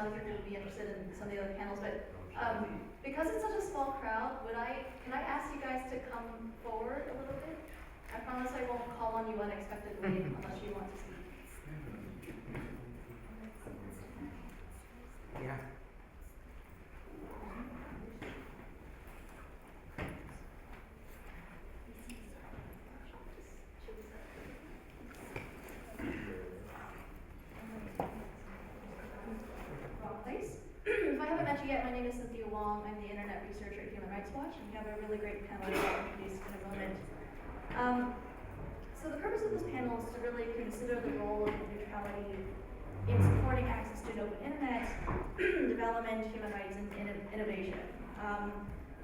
lot of people would be interested in some of the other panels, but because it's such a small crowd, can I ask you guys to come forward a little bit? I promise I won't call on you unexpectedly unless you want to speak. Yeah. If I haven't met you yet, my name is Cynthia Wong. I'm the Internet Researcher at Human Rights Watch, and we have a really great panel that I'll introduce in a moment. So the purpose of this panel is to really consider the role of neutrality in supporting access to an open internet, development, human rights, and innovation.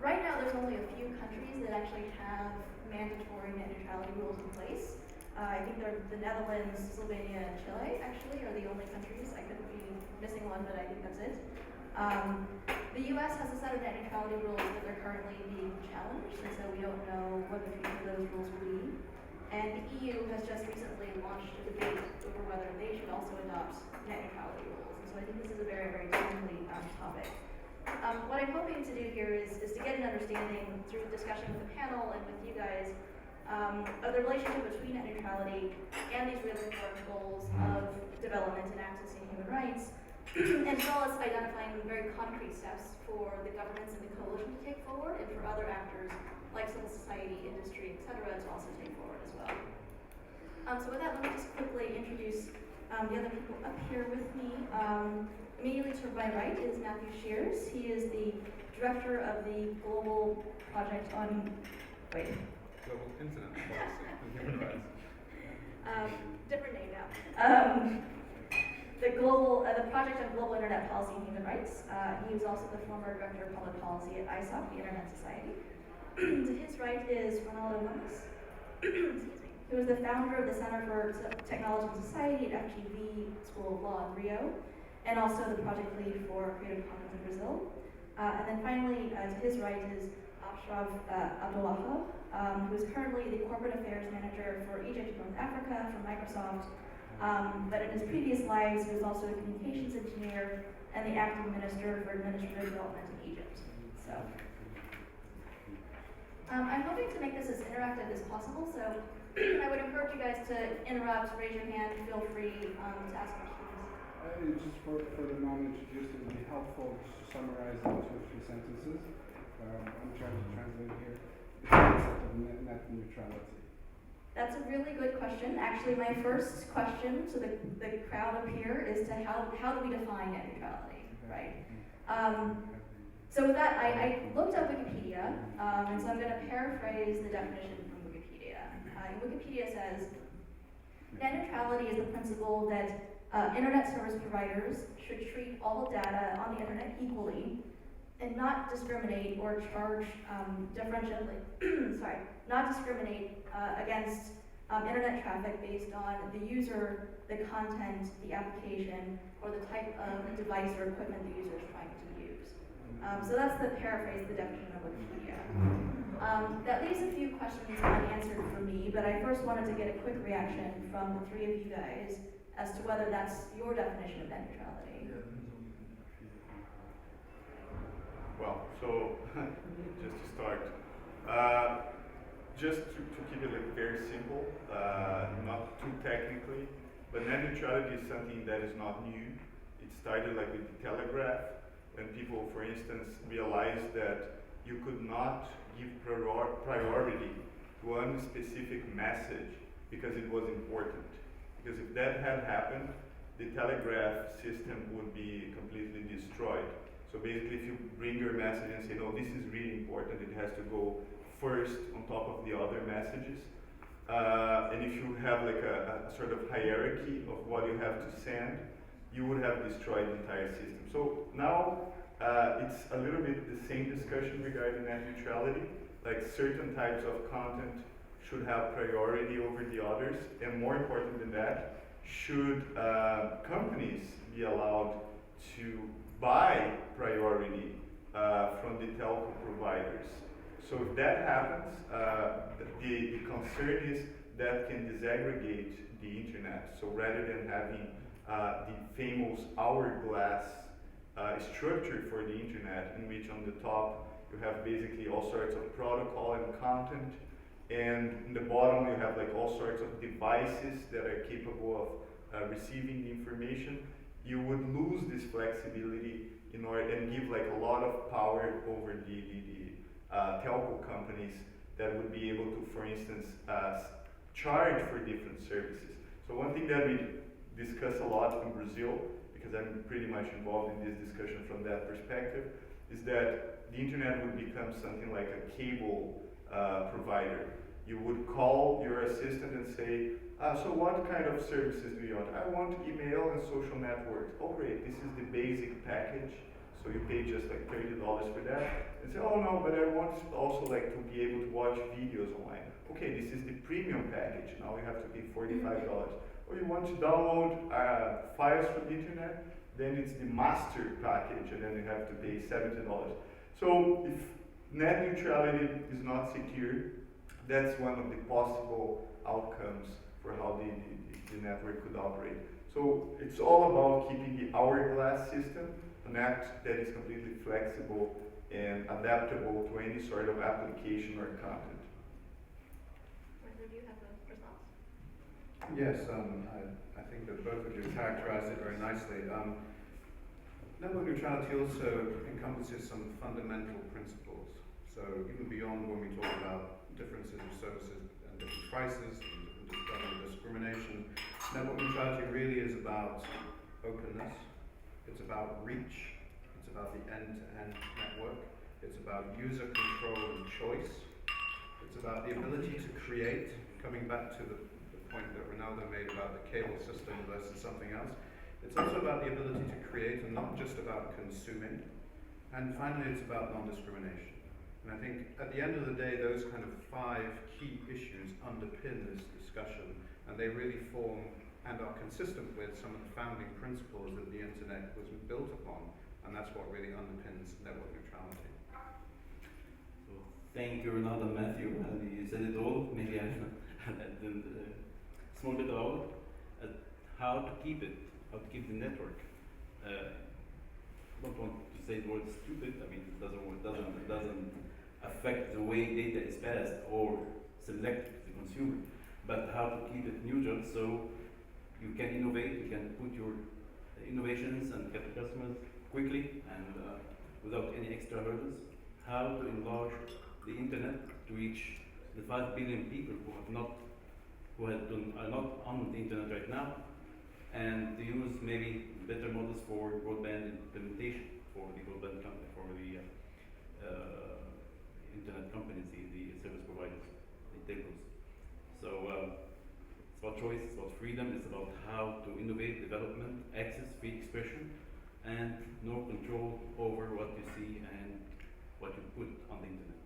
Right now, there's only a few countries that actually have mandatory net neutrality rules in place. I think they're the Netherlands, Slovenia, and Chile, actually, are the only countries. I could be missing one, but I think that's it. The US has a set of net neutrality rules that are currently being challenged, and so we don't know what the future of those rules will be. And the EU has just recently launched a debate over whether they should also adopt net neutrality rules. And so I think this is a very, very timely topic. What I'm hoping to do here is to get an understanding through discussion with the panel and with you guys of the relationship between net neutrality and these really important goals of development and accessing human rights, as well as identifying very concrete steps for the governments and the coalition to take forward, and for other actors like civil society, industry, etc., to also take forward as well. So with that, let me just quickly introduce the other people up here with me. Immediately to my right is Matthew Shears. He is the director of the global project on, Global Internet Policy and Human Rights. Different name now. The project on global internet policy and human rights. He was also the former director of public policy at ISOC, the Internet Society. To his right is Ronaldo Nunes, who is the founder of the Center for Technology and Society at FGV School of Law in Rio, and also the project lead for Creative Commons in Brazil. And then finally, to his right is Ashraf Abdulwahab, who is currently the corporate affairs manager for Egypt and North Africa for Microsoft. But in his previous lives, he was also a communications engineer and the acting minister for administrative development in Egypt. So, I'm hoping to make this as interactive as possible, so I would encourage you guys to interrupt, raise your hand, feel free to ask questions. Just for the non-introduced, it would be helpful to summarize in 2 or 3 sentences. I'm trying to translate here. The concept of net neutrality. That's a really good question. Actually, my first question to the crowd up here is to how do we define net neutrality, right? So with that, I looked up Wikipedia, and so I'm going to paraphrase the definition from Wikipedia. Wikipedia says, net neutrality is the principle that internet service providers should treat all data on the internet equally and not discriminate or charge differentially, not discriminate against internet traffic based on the user, the content, the application, or the type of device or equipment the user is trying to use. So that's the paraphrase of the definition of Wikipedia. That leaves a few questions unanswered for me, but I first wanted to get a quick reaction from the 3 of you guys as to whether that's your definition of net neutrality. Well, so just to start, just to keep it like very simple, not too technically, but net neutrality is something that is not new. It started like with the telegraph, when people, for instance, realized that you could not give priority to one specific message because it was important. Because if that had happened, the telegraph system would be completely destroyed. So basically, if you bring your message and say, no, this is really important, it has to go first on top of the other messages. And if you have like a sort of hierarchy of what you have to send, you would have destroyed the entire system. So now it's a little bit the same discussion regarding net neutrality. Like certain types of content should have priority over the others, and more important than that, should companies be allowed to buy priority from the telco providers. So if that happens, the concern is that can disaggregate the internet. So rather than having the famous hourglass structure for the internet, in which on the top you have basically all sorts of protocol and content, and in the bottom you have like all sorts of devices that are capable of receiving the information, you would lose this flexibility in order and give like a lot of power over the telco companies that would be able to, for instance, charge for different services. So one thing that we discuss a lot in Brazil, because I'm pretty much involved in this discussion from that perspective, is that the internet would become something like a cable provider. You would call your assistant and say, so what kind of services do you want? I want email and social networks. Oh great, this is the basic package. So you pay just like $30 for that. And say, oh no, but I want also like to be able to watch videos online. Okay, this is the premium package. Now you have to pay $45. Or you want to download files from the internet, then it's the master package, and then you have to pay $70. So if net neutrality is not secure, that's one of the possible outcomes for how the network could operate. So it's all about keeping the hourglass system, a net that is completely flexible and adaptable to any sort of application or content. Whether you have a response? Yes, I think that both of you characterized it very nicely. Network neutrality also encompasses some fundamental principles. So even beyond when we talk about differences of services and different prices and different discrimination, network neutrality really is about openness. It's about reach. It's about the end-to-end network. It's about user control and choice. It's about the ability to create, coming back to the point that Ronaldo made about the cable system versus something else. It's also about the ability to create and not just about consuming. And finally, it's about non-discrimination. And I think at the end of the day, those kind of 5 key issues underpin this discussion, and they really form and are consistent with some of the founding principles that the internet was built upon, and that's what really underpins network neutrality. So thank you, Ronaldo, Matthew, and you said it all. Maybe I didn't small bit about how to keep it, how to keep the network. I don't want to say the word stupid. I mean, it doesn't affect the way data is passed or selected to the consumer, but how to keep it neutral so you can innovate, you can put your innovations and get the customers quickly and without any extra hurdles. How to enlarge the internet to reach the 5 billion people are not on the internet right now, and to use maybe better models for broadband implementation for the broadband for the internet companies, the service providers, the telcos. So it's about choice, it's about freedom, it's about how to innovate, development, access, free expression, and no control over what you see and what you put on the internet.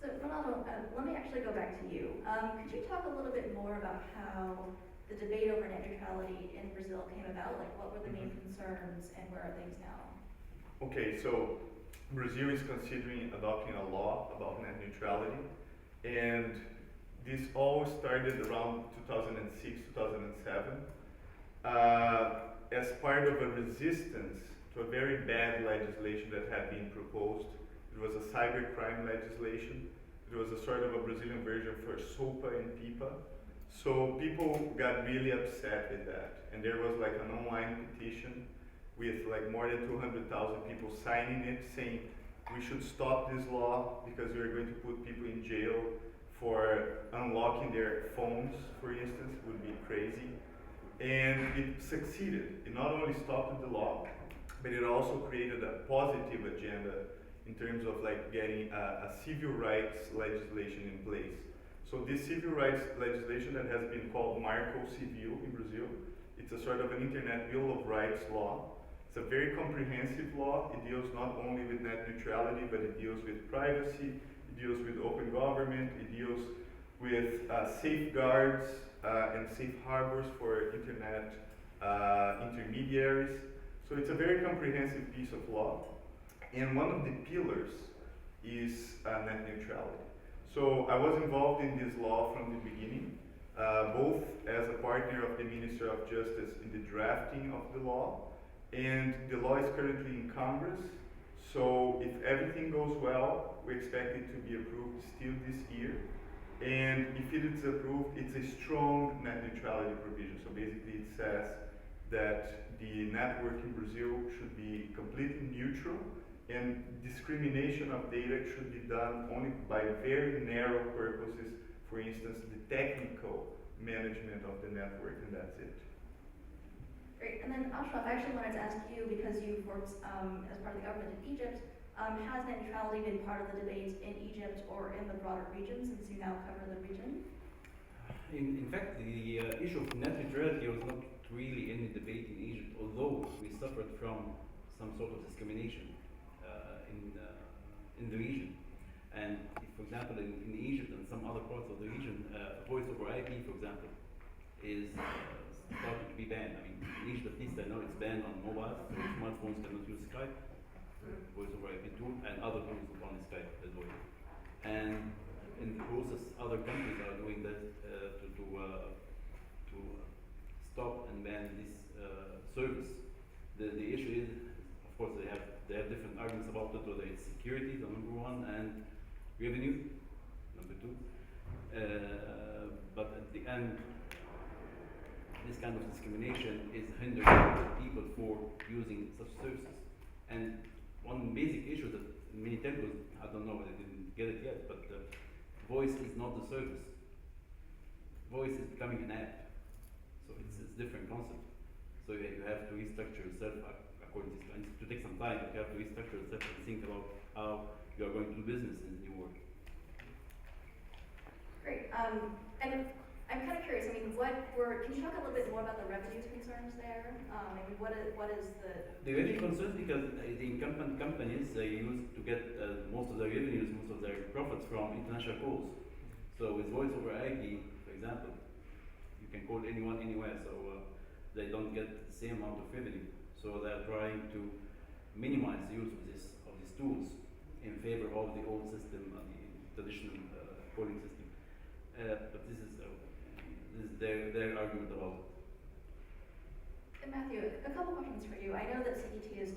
So Ronaldo, let me actually go back to you. Could you talk a little bit more about how the debate over net neutrality in Brazil came about? Like, what were the main concerns and where are things now? Okay, so Brazil is considering adopting a law about net neutrality, and this all started around 2006, 2007, as part of a resistance to a very bad legislation that had been proposed. It was a cybercrime legislation. It was a sort of a Brazilian version for SOPA and PIPA. So people got really upset with that, and there was like an online petition with like more than 200,000 people signing it, saying we should stop this law because we are going to put people in jail for unlocking their phones, for instance. Would be crazy. And it succeeded. It not only stopped the law, but it also created a positive agenda in terms of like getting a civil rights legislation in place. So this civil rights legislation that has been called Marco Civil in Brazil, it's a sort of an internet bill of rights law. It's a very comprehensive law. It deals not only with net neutrality, but it deals with privacy, it deals with open government, it deals with safeguards and safe harbors for internet intermediaries. So it's a very comprehensive piece of law. And one of the pillars is net neutrality. So I was involved in this law from the beginning, both as a partner of the Minister of Justice in the drafting of the law, And the law is currently in Congress, so if everything goes well, we expect it to be approved still this year. And if it is approved, it's a strong net neutrality provision. So basically it says that the network in Brazil should be completely neutral, and discrimination of data should be done only by very narrow purposes, for instance, the technical management of the network, and that's it. Great, and then Ashraf, I actually wanted to ask you, because you've worked as part of the government in Egypt, has net neutrality been part of the debate in Egypt or in the broader region, since you now cover the region? In fact, the issue of net neutrality was not really any debate in Egypt, although we suffered from some sort of discrimination in the region. And if, for example, in Egypt and some other parts of the region, voice over IP, for example, is starting to be banned. I mean, in Egypt, at least I know it's banned on mobiles, so smartphones cannot use Skype, voice over IP tool, and other tools on Skype as well. And in the process, other countries are doing that to stop and ban this service. The issue is, of course, they have different arguments about it, whether it's security, the number one, and revenue, number two. But at the end, this kind of discrimination is hindering people for using such services. And one basic issue that many telcos, I don't know, they didn't get it yet, but voice is not the service. Voice is becoming an app. So it's a different concept. So you have to restructure yourself according to this. And to take some time, you have to restructure yourself and think about how you are going to do business in the new world. Great, and I'm kind of curious, I mean, can you talk a little bit more about the revenue concerns there? I mean, what is the... The revenue concerns, because the incumbent companies, they used to get most of their revenues, most of their profits from international calls. So with voice over IP, for example, you can call anyone anywhere, so they don't get the same amount of revenue. So they're trying to minimize the use of these tools in favor of the old system, the traditional calling system. But this is their argument about it. And Matthew, a couple questions for you. I know that CET has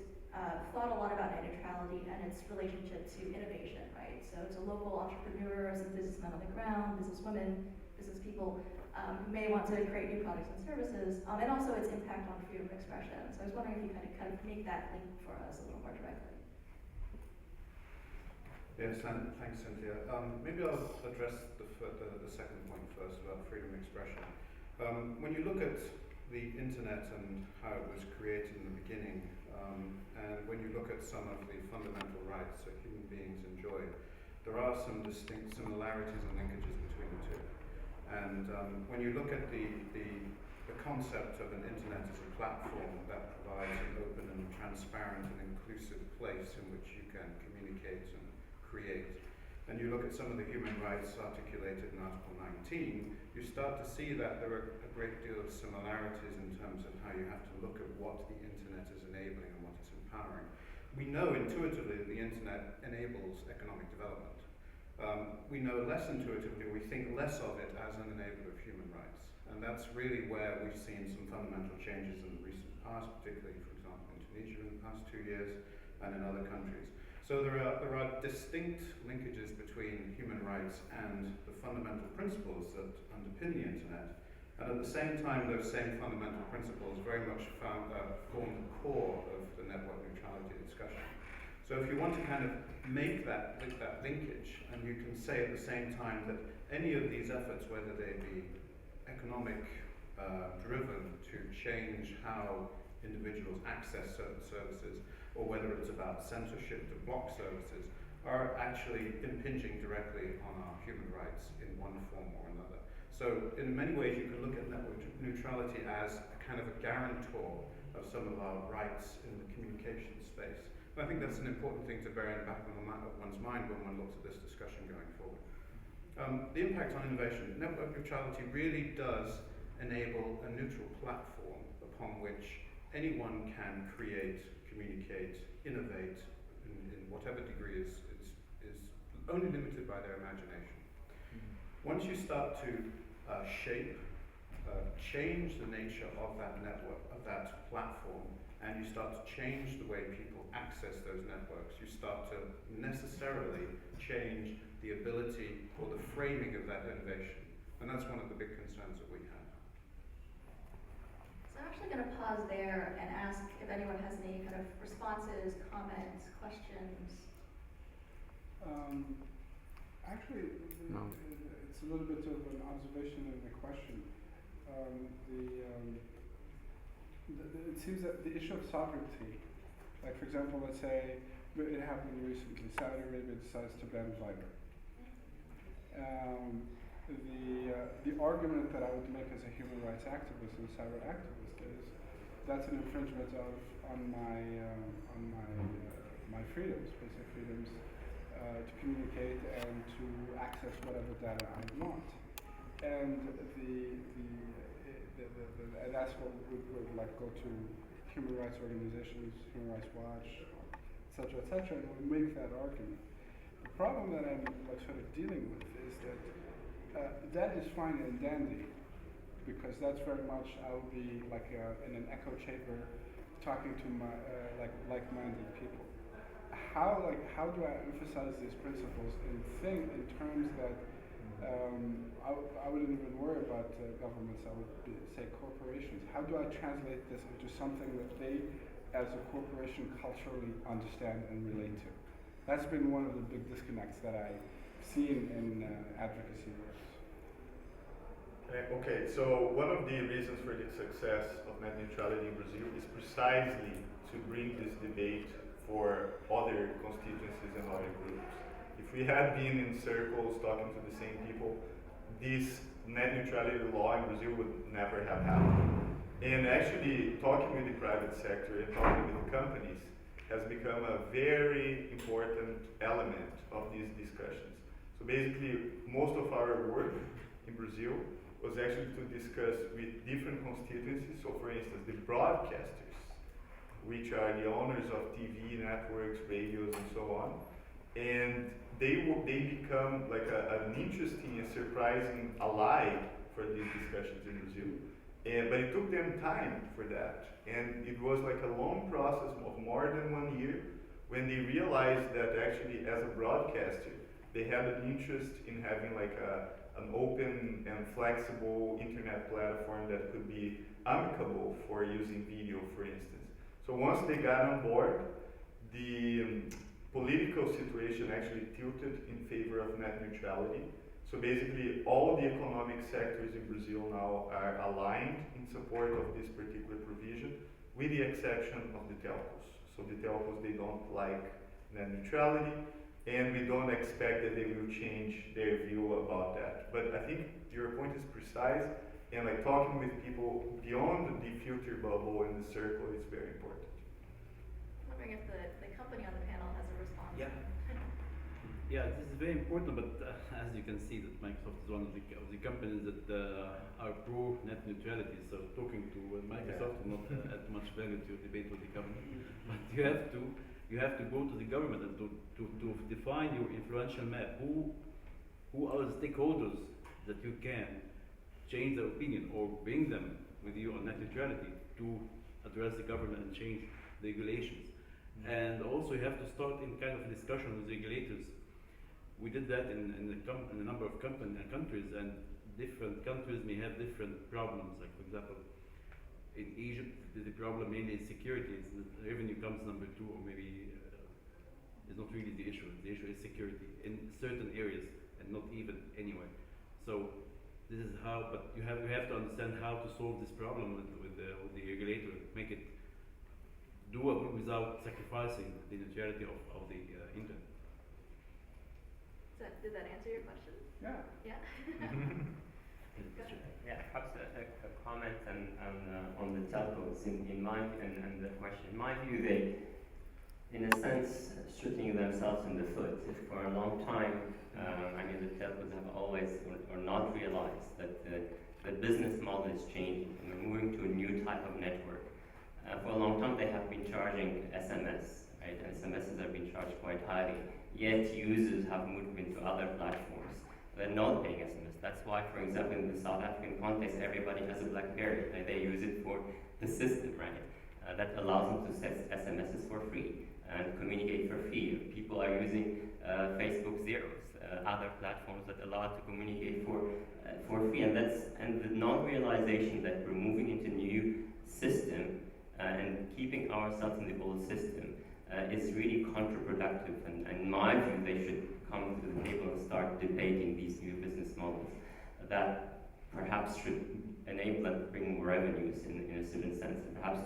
thought a lot about net neutrality and its relationship to innovation, right? So to local entrepreneurs and businessmen on the ground, businesswomen, business people who may want to create new products and services, and also its impact on freedom of expression. So I was wondering if you kind of make that link for us a little more directly. Yes, and thanks, Cynthia. Maybe I'll address the second point first about freedom of expression. When you look at the internet and how it was created in the beginning, and when you look at some of the fundamental rights that human beings enjoy, there are some distinct similarities and linkages between the two. And when you look at the concept of an internet as a platform that provides an open and transparent and inclusive place in which you can communicate and create, and you look at some of the human rights articulated in Article 19, you start to see that there are a great deal of similarities in terms of how you have to look at what the internet is enabling and what it's empowering. We know intuitively that the internet enables economic development. We know less intuitively, we think less of it as an enabler of human rights. And that's really where we've seen some fundamental changes in the recent past, particularly, for example, in Tunisia in the past 2 years and in other countries. So there are distinct linkages between human rights and the fundamental principles that underpin the internet. And at the same time, those same fundamental principles very much form the core of the network neutrality discussion. So if you want to kind of make that linkage, and you can say at the same time that any of these efforts, whether they be economic driven to change how individuals access certain services, or whether it's about censorship to block services, are actually impinging directly on our human rights in one form or another. So in many ways you can look at network neutrality as a kind of a guarantor of some of our rights in the communication space. And I think that's an important thing to bear in the back of one's mind when one looks at this discussion going forward. The impact on innovation. Network neutrality really does enable a neutral platform upon which anyone can create, communicate, innovate in whatever degree is only limited by their imagination. Once you start to shape change the nature of that network, of that platform, and you start to change the way people access those networks, you start to necessarily change the ability or the framing of that innovation. And that's one of the big concerns that we have. So I'm actually going to pause there and ask if anyone has any kind of responses, comments, questions. Actually, No. it's a little bit of an observation and a question. It seems that the issue of sovereignty, like for example, let's say it happened recently, Saudi Arabia decides to ban Viber. The argument that I would make as a human rights activist and cyber activist is that's an infringement on my freedoms, basic freedoms to communicate and to access whatever data I want. And and that's what we would like go to human rights organizations, Human Rights Watch, et cetera, and we make that argument. The problem that I'm like sort of dealing with is that that is fine and dandy, because that's very much I will be like in an echo chamber talking to my like-minded people. How do I emphasize these principles and think in terms that I wouldn't even worry about governments, I would say corporations. How do I translate this into something that they, as a corporation, culturally understand and relate to? That's been one of the big disconnects that I've seen in advocacy work. Okay, so one of the reasons for the success of net neutrality in Brazil is precisely to bring this debate for other constituencies and other groups. If we had been in circles talking to the same people, this net neutrality law in Brazil would never have happened. And actually, talking with the private sector and talking with the companies has become a very important element of these discussions. So basically, most of our work in Brazil was actually to discuss with different constituencies. So for instance, the broadcasters, which are the owners of TV networks, radios, and so on. And they become like an interesting and surprising ally for these discussions in Brazil. But it took them time for that. And it was like a long process of more than 1 year when they realized that actually as a broadcaster, they had an interest in having like an open and flexible internet platform that could be amicable for using video, for instance. So once they got on board, the political situation actually tilted in favor of net neutrality. So basically, all the economic sectors in Brazil now are aligned in support of this particular provision, with the exception of the telcos. So the telcos, they don't like net neutrality, and we don't expect that they will change their view about that. But I think your point is precise, and like talking with people beyond the filter bubble and the circle is very important. I'm wondering if the company on the panel has a response. Yeah. Yeah, this is very important, but as you can see, that Microsoft is one of the companies that are pro net neutrality. So talking to Microsoft will not add much value to debate with the government. But you have to go to the government and to define your influential map. Who are the stakeholders that you can change their opinion or bring them with you on net neutrality to address the government and change the regulations. And also you have to start in kind of a discussion with regulators. We did that in a number of countries, and different countries may have different problems. Like for example, in Egypt, the problem mainly is security. It's the revenue comes number 2, or maybe is not really the issue. The issue is security in certain areas, and not even anywhere. So this is how. But you have to understand how to solve this problem with the regulator, make it doable without sacrificing the neutrality of the internet. Did that answer your question? Yeah. Yeah. Yeah, perhaps a comment on the telcos. In my and the question, in my view, they, in a sense, shooting themselves in the foot. For a long time, the telcos have always or not realized that the business model is changing and we're moving to a new type of network. For a long time, they have been charging SMS, right? And SMSs have been charged quite highly. Yet users have moved into other platforms they're not paying SMS. That's why, for example, in the South African context, everybody has a BlackBerry. They use it for the system, right? That allows them to send SMSs for free and communicate for free. People are using Facebook Zeros, other platforms that allow to communicate for free, and the non-realization that we're moving into new system and keeping ourselves in the old system is really counterproductive. And in my view, they should come to the table and start debating these new business models that perhaps should enable them to bring more revenues in a certain sense. And perhaps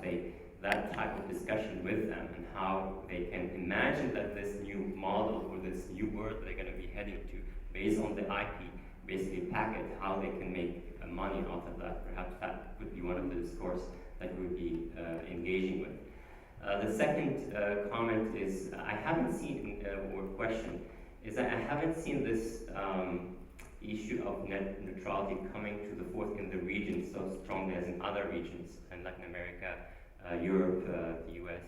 that type of discussion with them and how they can imagine that this new model or this new world they're going to be heading to, based on the IP basically packet, how they can make money out of that. Perhaps that would be one of the discourse that we would be engaging with. The second comment is I haven't seen, or question, is that I haven't seen this issue of net neutrality coming to the fore in the region so strongly as in other regions, in Latin America, Europe, the US,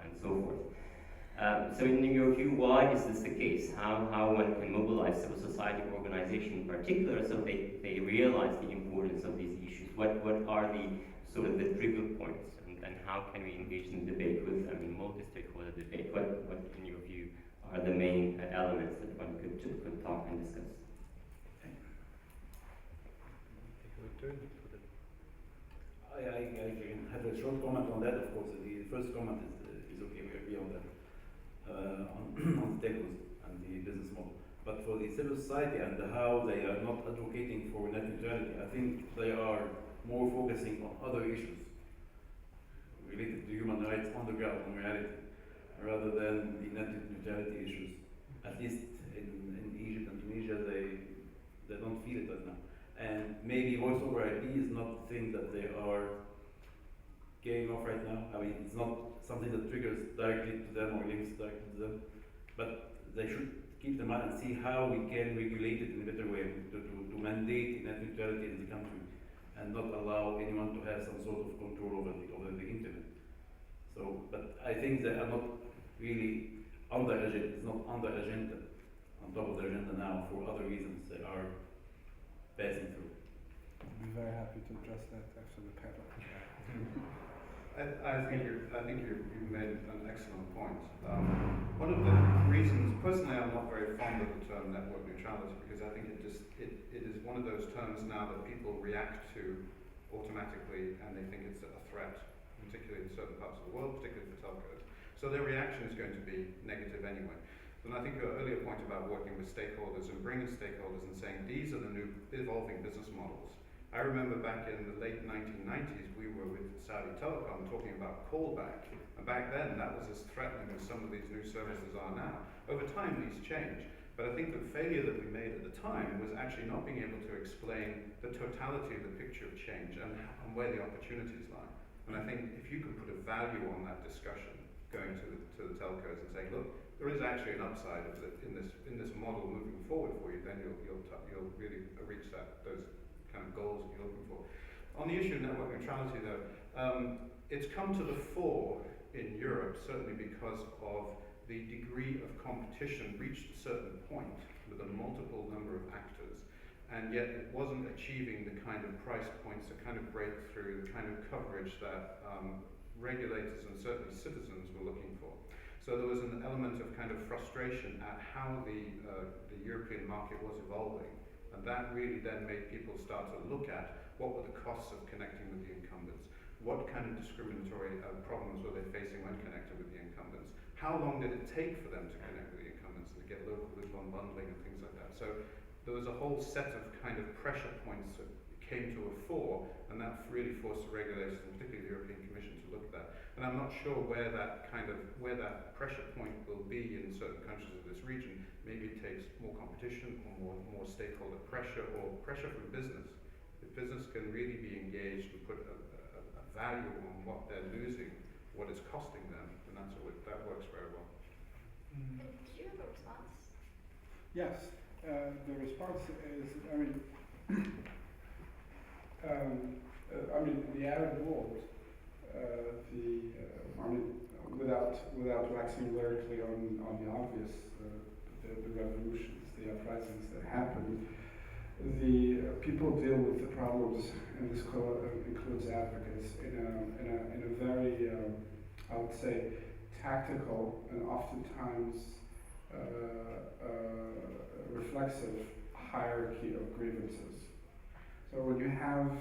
and so forth. So in your view, why is this the case? How one can mobilize civil society organization in particular so they realize the importance of these issues? What are the sort of the trigger points, and how can we engage in debate with them, in multi-stakeholder debate? What in your view are the main elements that one could talk and discuss? I can have a short comment on that. Of course, the first comment is okay. We agree on that on the telcos and the business model. But for the civil society and how they are not advocating for net neutrality, I think they are more focusing on other issues related to human rights on the ground, in reality, rather than the net neutrality issues. At least in Egypt and Tunisia, they don't feel it right now. And maybe voice over IP is not the thing that they are getting off right now. I mean, it's not something that triggers directly to them or links directly to them. But they should keep in mind and see how we can regulate it in a better way to mandate net neutrality in the country and not allow anyone to have some sort of control over the internet. So, but I think they are not really on the agenda. It's not on the agenda, on top of the agenda now for other reasons they are passing through. I'd be very happy to address that after the panel. I think you've made an excellent point. One of the reasons, personally, I'm not very fond of the term network neutrality because I think it is one of those terms now that people react to automatically and they think it's a threat, particularly in certain parts of the world, particularly for telcos. So their reaction is going to be negative anyway. And I think your earlier point about working with stakeholders and bringing stakeholders and saying these are the new evolving business models. I remember back in the late 1990s, we were with Saudi Telecom talking about callback. And back then, that was as threatening as some of these new services are now. Over time, these change. But I think the failure that we made at the time was actually not being able to explain the totality of the picture of change and where the opportunities lie. And I think if you can put a value on that discussion, going to the telcos and saying, look, there is actually an upside of in this model moving forward for you, then you'll really reach those kind of goals that you're looking for. On the issue of network neutrality, though, it's come to the fore in Europe certainly because of the degree of competition reached a certain point with a multiple number of actors, and yet it wasn't achieving the kind of price points, the kind of breakthrough, the kind of coverage that regulators and certainly citizens were looking for. So there was an element of kind of frustration at how the European market was evolving, and that really then made people start to look at what were the costs of connecting with the incumbents, what kind of discriminatory problems were they facing when connected with the incumbents, how long did it take for them to connect with the incumbents and to get local with unbundling and things like that. So there was a whole set of kind of pressure points that came to a fore, and that really forced the regulators, and particularly the European Commission, to look at that. And I'm not sure where that pressure point will be in certain countries of this region. Maybe it takes more competition or more stakeholder pressure or pressure from business. If business can really be engaged and put a value on what they're losing, what it's costing them, then that works very well. And did you have a response? Yes, the response is, the Arab world, without waxing lyrically on the obvious, the revolutions, the uprisings that happened, the people deal with the problems, and this includes advocates, in a very, I would say, tactical and oftentimes reflexive hierarchy of grievances. So when you have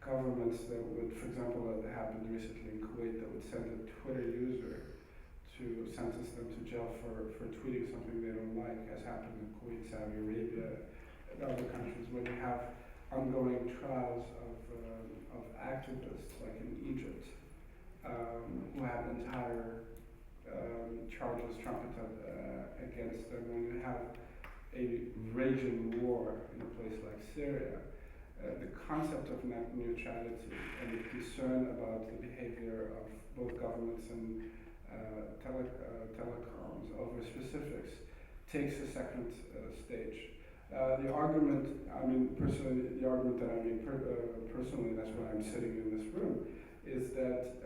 governments that would, for example, that happened recently in Kuwait, that would send a Twitter user to sentence them to jail for tweeting something they don't like, as happened in Kuwait, Saudi Arabia, and other countries, when you have ongoing trials of activists, like in Egypt, who have entire charges trumpeted against them, when you have a raging war in a place like Syria, the concept of net neutrality and the concern about the behavior of both governments and telecoms over specifics takes a second stage. The argument, personally, the argument that I make personally, that's why I'm sitting in this room, is that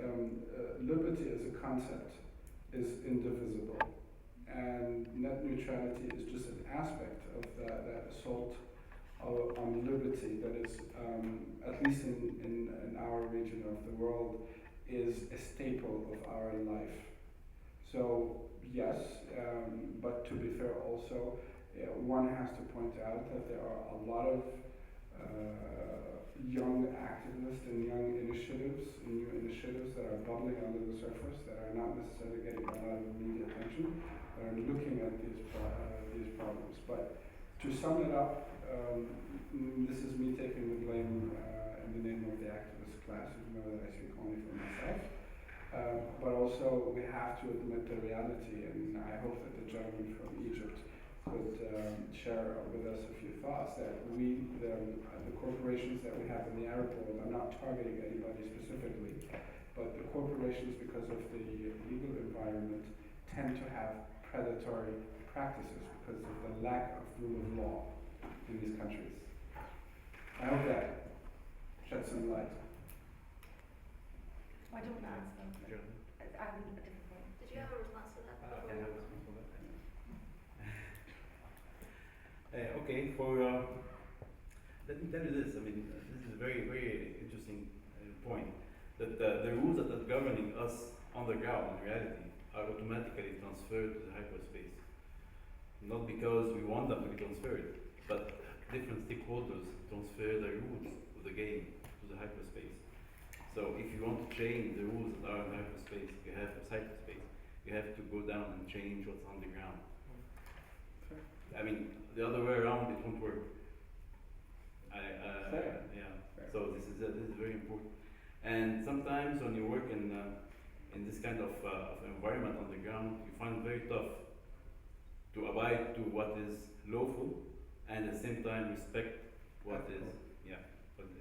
liberty as a concept is indivisible, and net neutrality is just an aspect of that assault on liberty that is, at least in our region of the world, is a staple of our life. So yes, but to be fair also, one has to point out that there are a lot of young activists and young initiatives and new initiatives that are bubbling under the surface that are not necessarily getting a lot of media attention, that are looking at these problems. But to sum it up, this is me taking the blame in the name of the activist class, even though that I speak only for myself. But also we have to admit the reality, and I hope that the gentleman from Egypt could share with us a few thoughts that the corporations that we have in the Arab world, I'm not targeting anybody specifically, but the corporations, because of the legal environment, tend to have predatory practices because of the lack of rule of law in these countries. I hope that sheds some light. I don't know. I have a different point. Did you have a response to that? Okay, let me tell you this. This is a very, very interesting point. That the rules that are governing us on the ground, in reality, are automatically transferred to the hyperspace. Not because we want them to be transferred, but different stakeholders transfer the rules of the game to the hyperspace. So if you want to change the rules that are in hyperspace, you have cyberspace. You have to go down and change what's on the ground. The other way around, it won't work. So this is very important. And sometimes when you work in this kind of environment on the ground, you find it very tough to abide to what is lawful and at the same time respect what is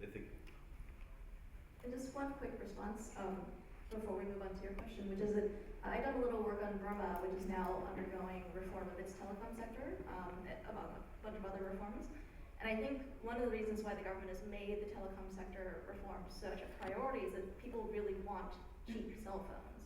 ethical. And just one quick response before we move on to your question, which is that I've done a little work on Burma, which is now undergoing reform of its telecom sector, among a bunch of other reforms. And I think one of the reasons why the government has made the telecom sector reform such a priority is that people really want cheap cell phones.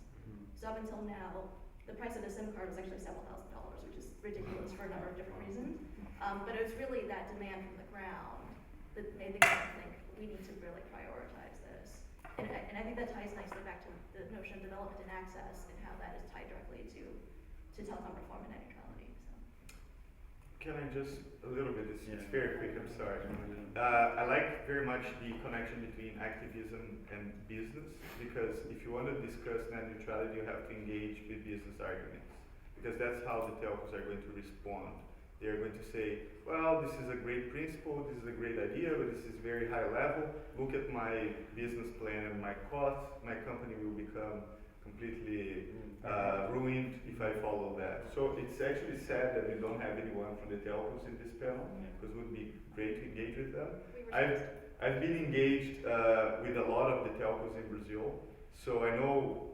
So up until now, the price of a SIM card was actually several $1,000s, which is ridiculous for a number of different reasons. But it was really that demand from the ground that made the government think we need to really prioritize this. And I think that ties nicely back to the notion of development and access and how that is tied directly to telecom reform and net neutrality. So. Can I just, a little bit, it's very quick, I'm sorry. I like very much the connection between activism and business, because if you want to discuss net neutrality, you have to engage with business arguments, because that's how the telcos are going to respond. They're going to say, well, this is a great principle, this is a great idea, but this is very high level. Look at my business plan and my costs. My company will become completely ruined if I follow that. So it's actually sad that we don't have anyone from the telcos in this panel, because it would be great to engage with them. I've been engaged with a lot of the telcos in Brazil, so I know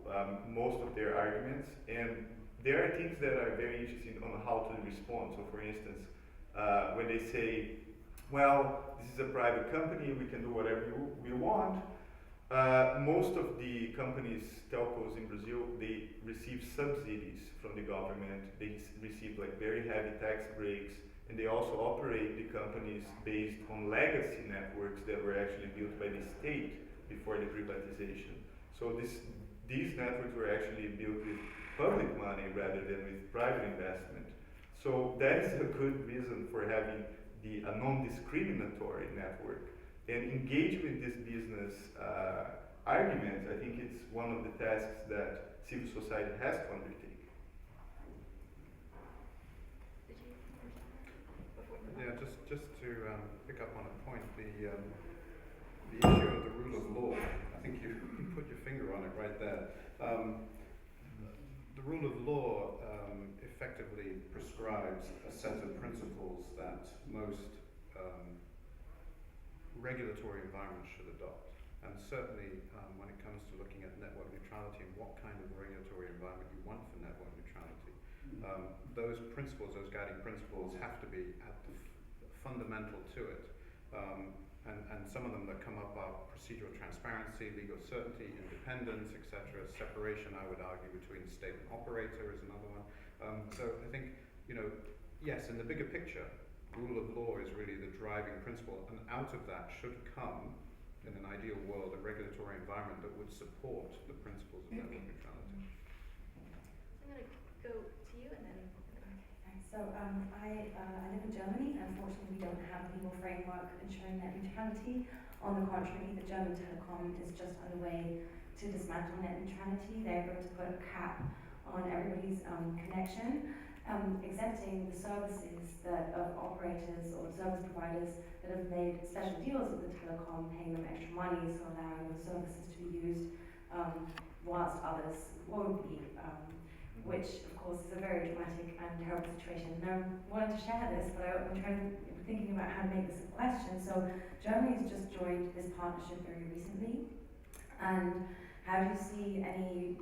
most of their arguments, and there are things that are very interesting on how to respond. So for instance, when they say, well, this is a private company, we can do whatever we want. Most of the companies, telcos in Brazil, they receive subsidies from the government. They receive like very heavy tax breaks and they also operate the companies based on legacy networks that were actually built by the state before the privatization. So these networks were actually built with public money rather than with private investment. So that is a good reason for having a non-discriminatory network. And engage with this business argument, I think it's one of the tasks that civil society has to undertake. Did you before we move on? Yeah, just to pick up on a point, the issue of the rule of law. I think you put your finger on it right there. The rule of law effectively prescribes a set of principles that most regulatory environments should adopt. And certainly when it comes to looking at network neutrality and what kind of regulatory environment you want for network neutrality, those principles, those guiding principles have to be at the fundamental to it. And some of them that come up are procedural transparency, legal certainty, independence, etc. Separation, I would argue, between state and operator is another one. So I think, yes, in the bigger picture, rule of law is really the driving principle, and out of that should come, in an ideal world, a regulatory environment that would support the principles of network neutrality. I'm going to go to you and then. Thanks. So I live in Germany. Unfortunately, we don't have a legal framework ensuring net neutrality. On the contrary, the German telecom is just on the way to dismantle net neutrality. They're going to put a cap on everybody's connection, exempting the services of operators or service providers that have made special deals with the telecom, paying them extra money, so allowing those services to be used whilst others won't be, which of course is a very dramatic and terrible situation. And I wanted to share this, but I'm thinking about how to make this a question. So Germany has just joined this partnership very recently, and how do you see any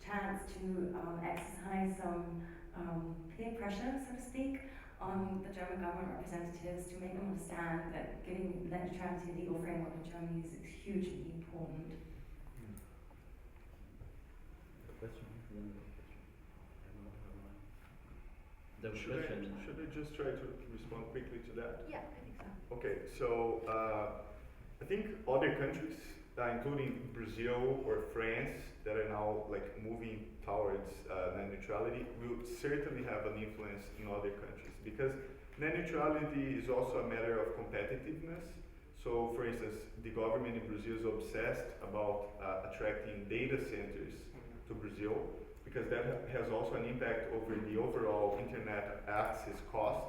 chance to exercise some peer pressure, so to speak, on the German government representatives to make them understand that giving net neutrality a legal framework in Germany is hugely important? Should I just try to respond quickly to that? Yeah, I think so. Okay, so I think other countries, including Brazil or France, that are now moving towards net neutrality, will certainly have an influence in other countries, because net neutrality is also a matter of competitiveness. So, for instance, the government in Brazil is obsessed about attracting data centers to Brazil, because that has also an impact over the overall internet access costs.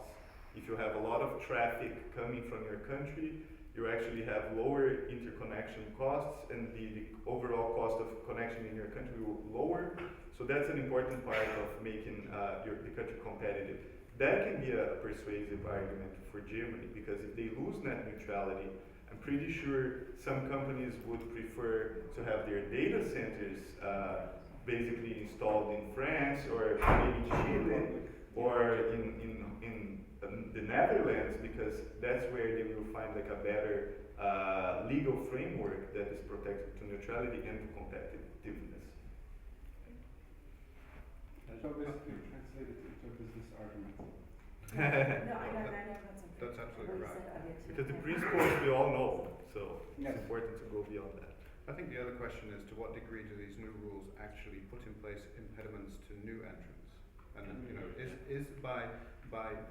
If you have a lot of traffic coming from your country, you actually have lower interconnection costs, and the overall cost of connection in your country will lower. So that's an important part of making the country competitive. That can be a persuasive argument for Germany, because if they lose net neutrality, I'm pretty sure some companies would prefer to have their data centers basically installed in France, or maybe Chile, or in the Netherlands, because that's where they will find a better legal framework that is protected to neutrality and to competitiveness. So basically translate it into a business argument. No, I know That's absolutely right. Because the principles we all know, so Yes. it's important to go beyond that. I think the other question is, to what degree do these new rules actually put in place impediments to new entrants? And is by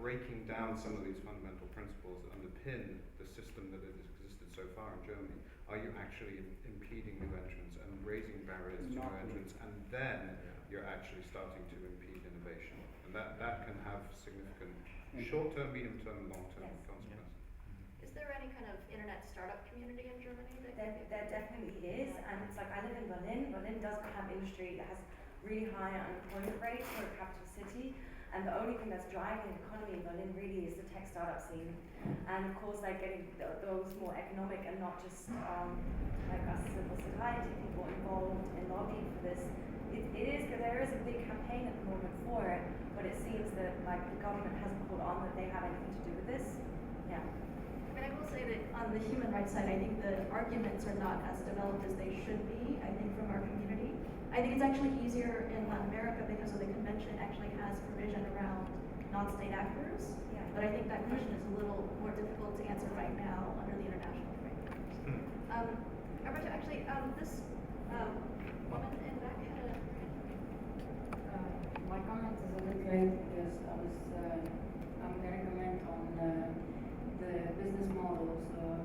breaking down some of these fundamental principles that underpin the system that has existed so far in Germany, are you actually impeding new entrants and raising barriers to new entrants, and then you're actually starting to impede innovation? And that can have significant short-term, medium-term, and long-term Yes. consequences. Is there any kind of internet startup community in Germany There definitely is, and it's like, I live in Berlin. Berlin doesn't have industry. It has really high unemployment rates for a capital city, and the only thing that's driving the economy in Berlin really is the tech startup scene. And of course, getting those more economic and not just like us civil society people involved in lobbying for this. There is a big campaign at the moment for it, but it seems that the government hasn't caught on that they have anything to do with this. Yeah. I mean, I will say that on the human rights side, I think the arguments are not as developed as they should be, I think, from our community. I think it's actually easier in Latin America because of the convention. It actually has provision around not state actors. Yeah. But I think that question is a little more difficult to answer right now under the international framework. Roberto, actually, this woman in the back had a. My comment is a bit late because I'm going to comment on the business model. So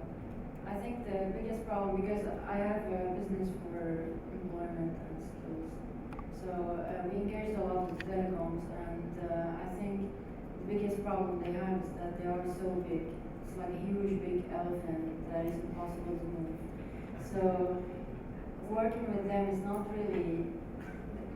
I think the biggest problem, because I have a business for employment and skills, so we engage a lot with telecoms, and I think the biggest problem they have is that they are so big. It's like a huge big elephant that is impossible to move. So working with them is not really,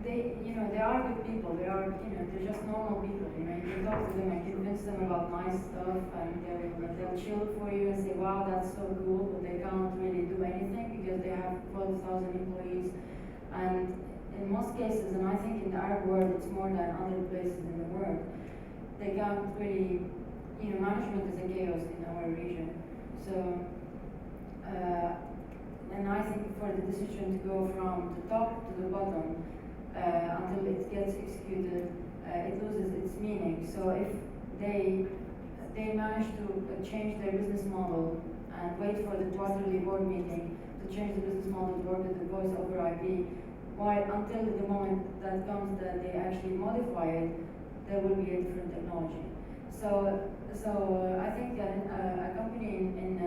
they are good people. They are, they're just normal people. You can talk to them and convince them about nice stuff, and they'll chill for you and say, wow, that's so cool, but they can't really do anything because they have 12,000 employees. And in most cases, and I think in the Arab world, it's more than other places in the world, they can't really, management is a chaos in our region. So, and I think for the decision to go from the top to the bottom, until it gets executed, it loses its meaning. So if they manage to change their business model and wait for the quarterly board meeting to change the business model to work with the voice over IP, until the moment that comes that they actually modify it, there will be a different technology. So I think that a company in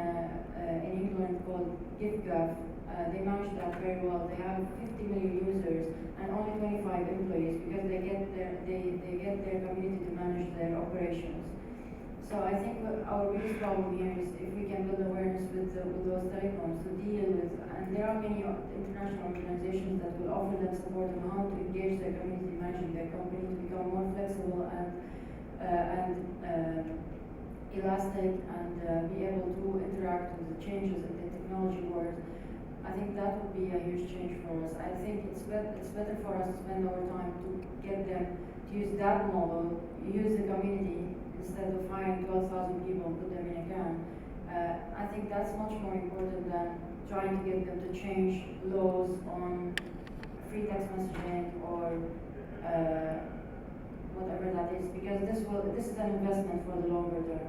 England called GiftGov, they manage that very well. They have 50 million users and only 25 employees because they get their community to manage their operations. So I think our biggest problem here is if we can build awareness with those telecoms to deal with, and there are many international organizations that will offer them support on how to engage their community, managing their company to become more flexible and elastic and be able to interact with the changes in the technology world. I think that would be a huge change for us. I think it's better for us to spend our time to get them to use that model, use the community instead of hiring 12,000 people and put them in a can. I think that's much more important than trying to get them to change laws on free text messaging or whatever that is, because this is an investment for the longer term.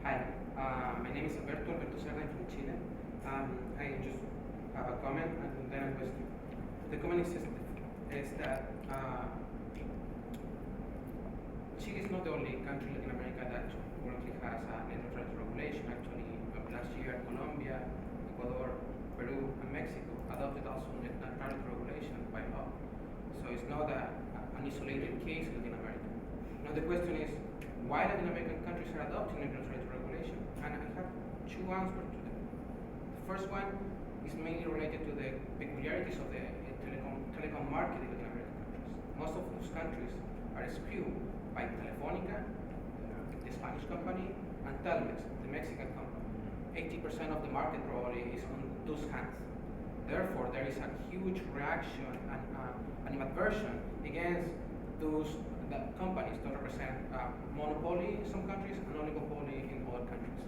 Hi, my name is Alberto Serra from Chile. I just have a comment and then a question. The comment is that Chile is not the only country in Latin America that currently has a net neutrality regulation. Actually, last year Colombia, Ecuador, Peru, and Mexico adopted also net neutrality regulation by law. So it's not an isolated case in Latin America. Now the question is, why Latin American countries are adopting net neutrality regulation? And I have two answers to that. The first one is mainly related to the peculiarities of the telecom market in Latin American countries. Most of those countries are skewed by Telefonica, the Spanish company, and Telmex, the Mexican company. 80% of the market probably is on those hands. Therefore, there is a huge reaction and animadversion against those companies that represent monopoly in some countries and oligopoly in other countries.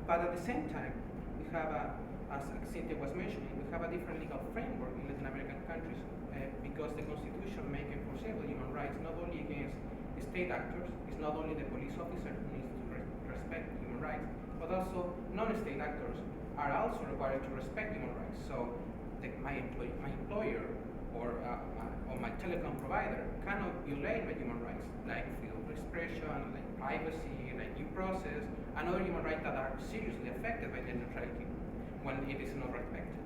But at the same time, we have, as Cynthia was mentioning, we have a different legal framework in Latin American countries because the Constitution makes enforceable human rights not only against state actors, it's not only the police officer who needs to respect human rights, but also non-state actors are also required to respect human rights. So my employer or my telecom provider cannot violate my human rights, like freedom of expression, like privacy, like due process, and other human rights that are seriously affected by net neutrality when it is not respected.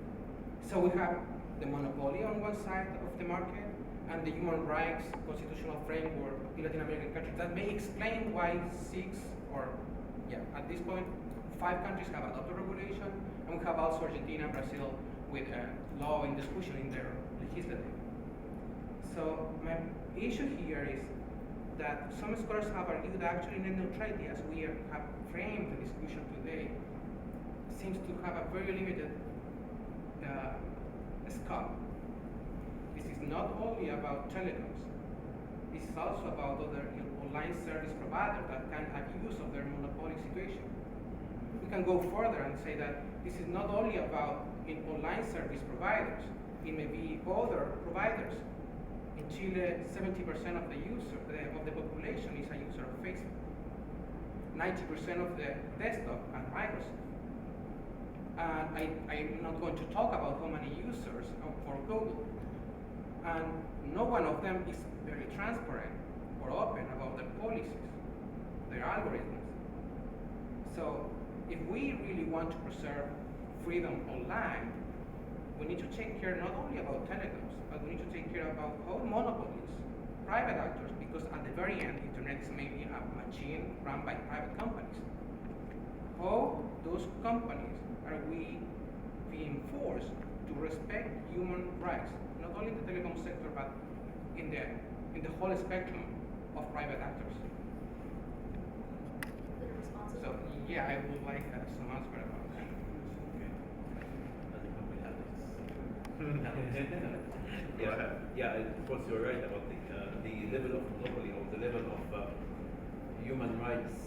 So we have the monopoly on one side of the market and the human rights constitutional framework in Latin American countries that may explain why at this point, 5 countries have adopted regulation, and we have also Argentina and Brazil with law in discussion in their legislative. So my issue here is that some scholars have argued actually net neutrality, as we have framed the discussion today, seems to have a very limited scope. This is not only about telecoms. This is also about other online service providers that can have use of their monopoly situation. We can go further and say that this is not only about online service providers, it may be other providers. In Chile, 70% of the population is a user of Facebook. 90% of the desktop at Microsoft. I'm not going to talk about how many users for Google. And no one of them is very transparent or open about their policies, their algorithms. So if we really want to preserve freedom online, we need to take care not only about telecoms, but we need to take care about how monopolies, private actors, because at the very end, internet is maybe a machine run by private companies. How those companies are we being forced to respect human rights, not only in the telecom sector, but in the whole spectrum of private actors. So yeah, I would like some answer about that. Yeah, of course you're right about the level of monopoly or the level of human rights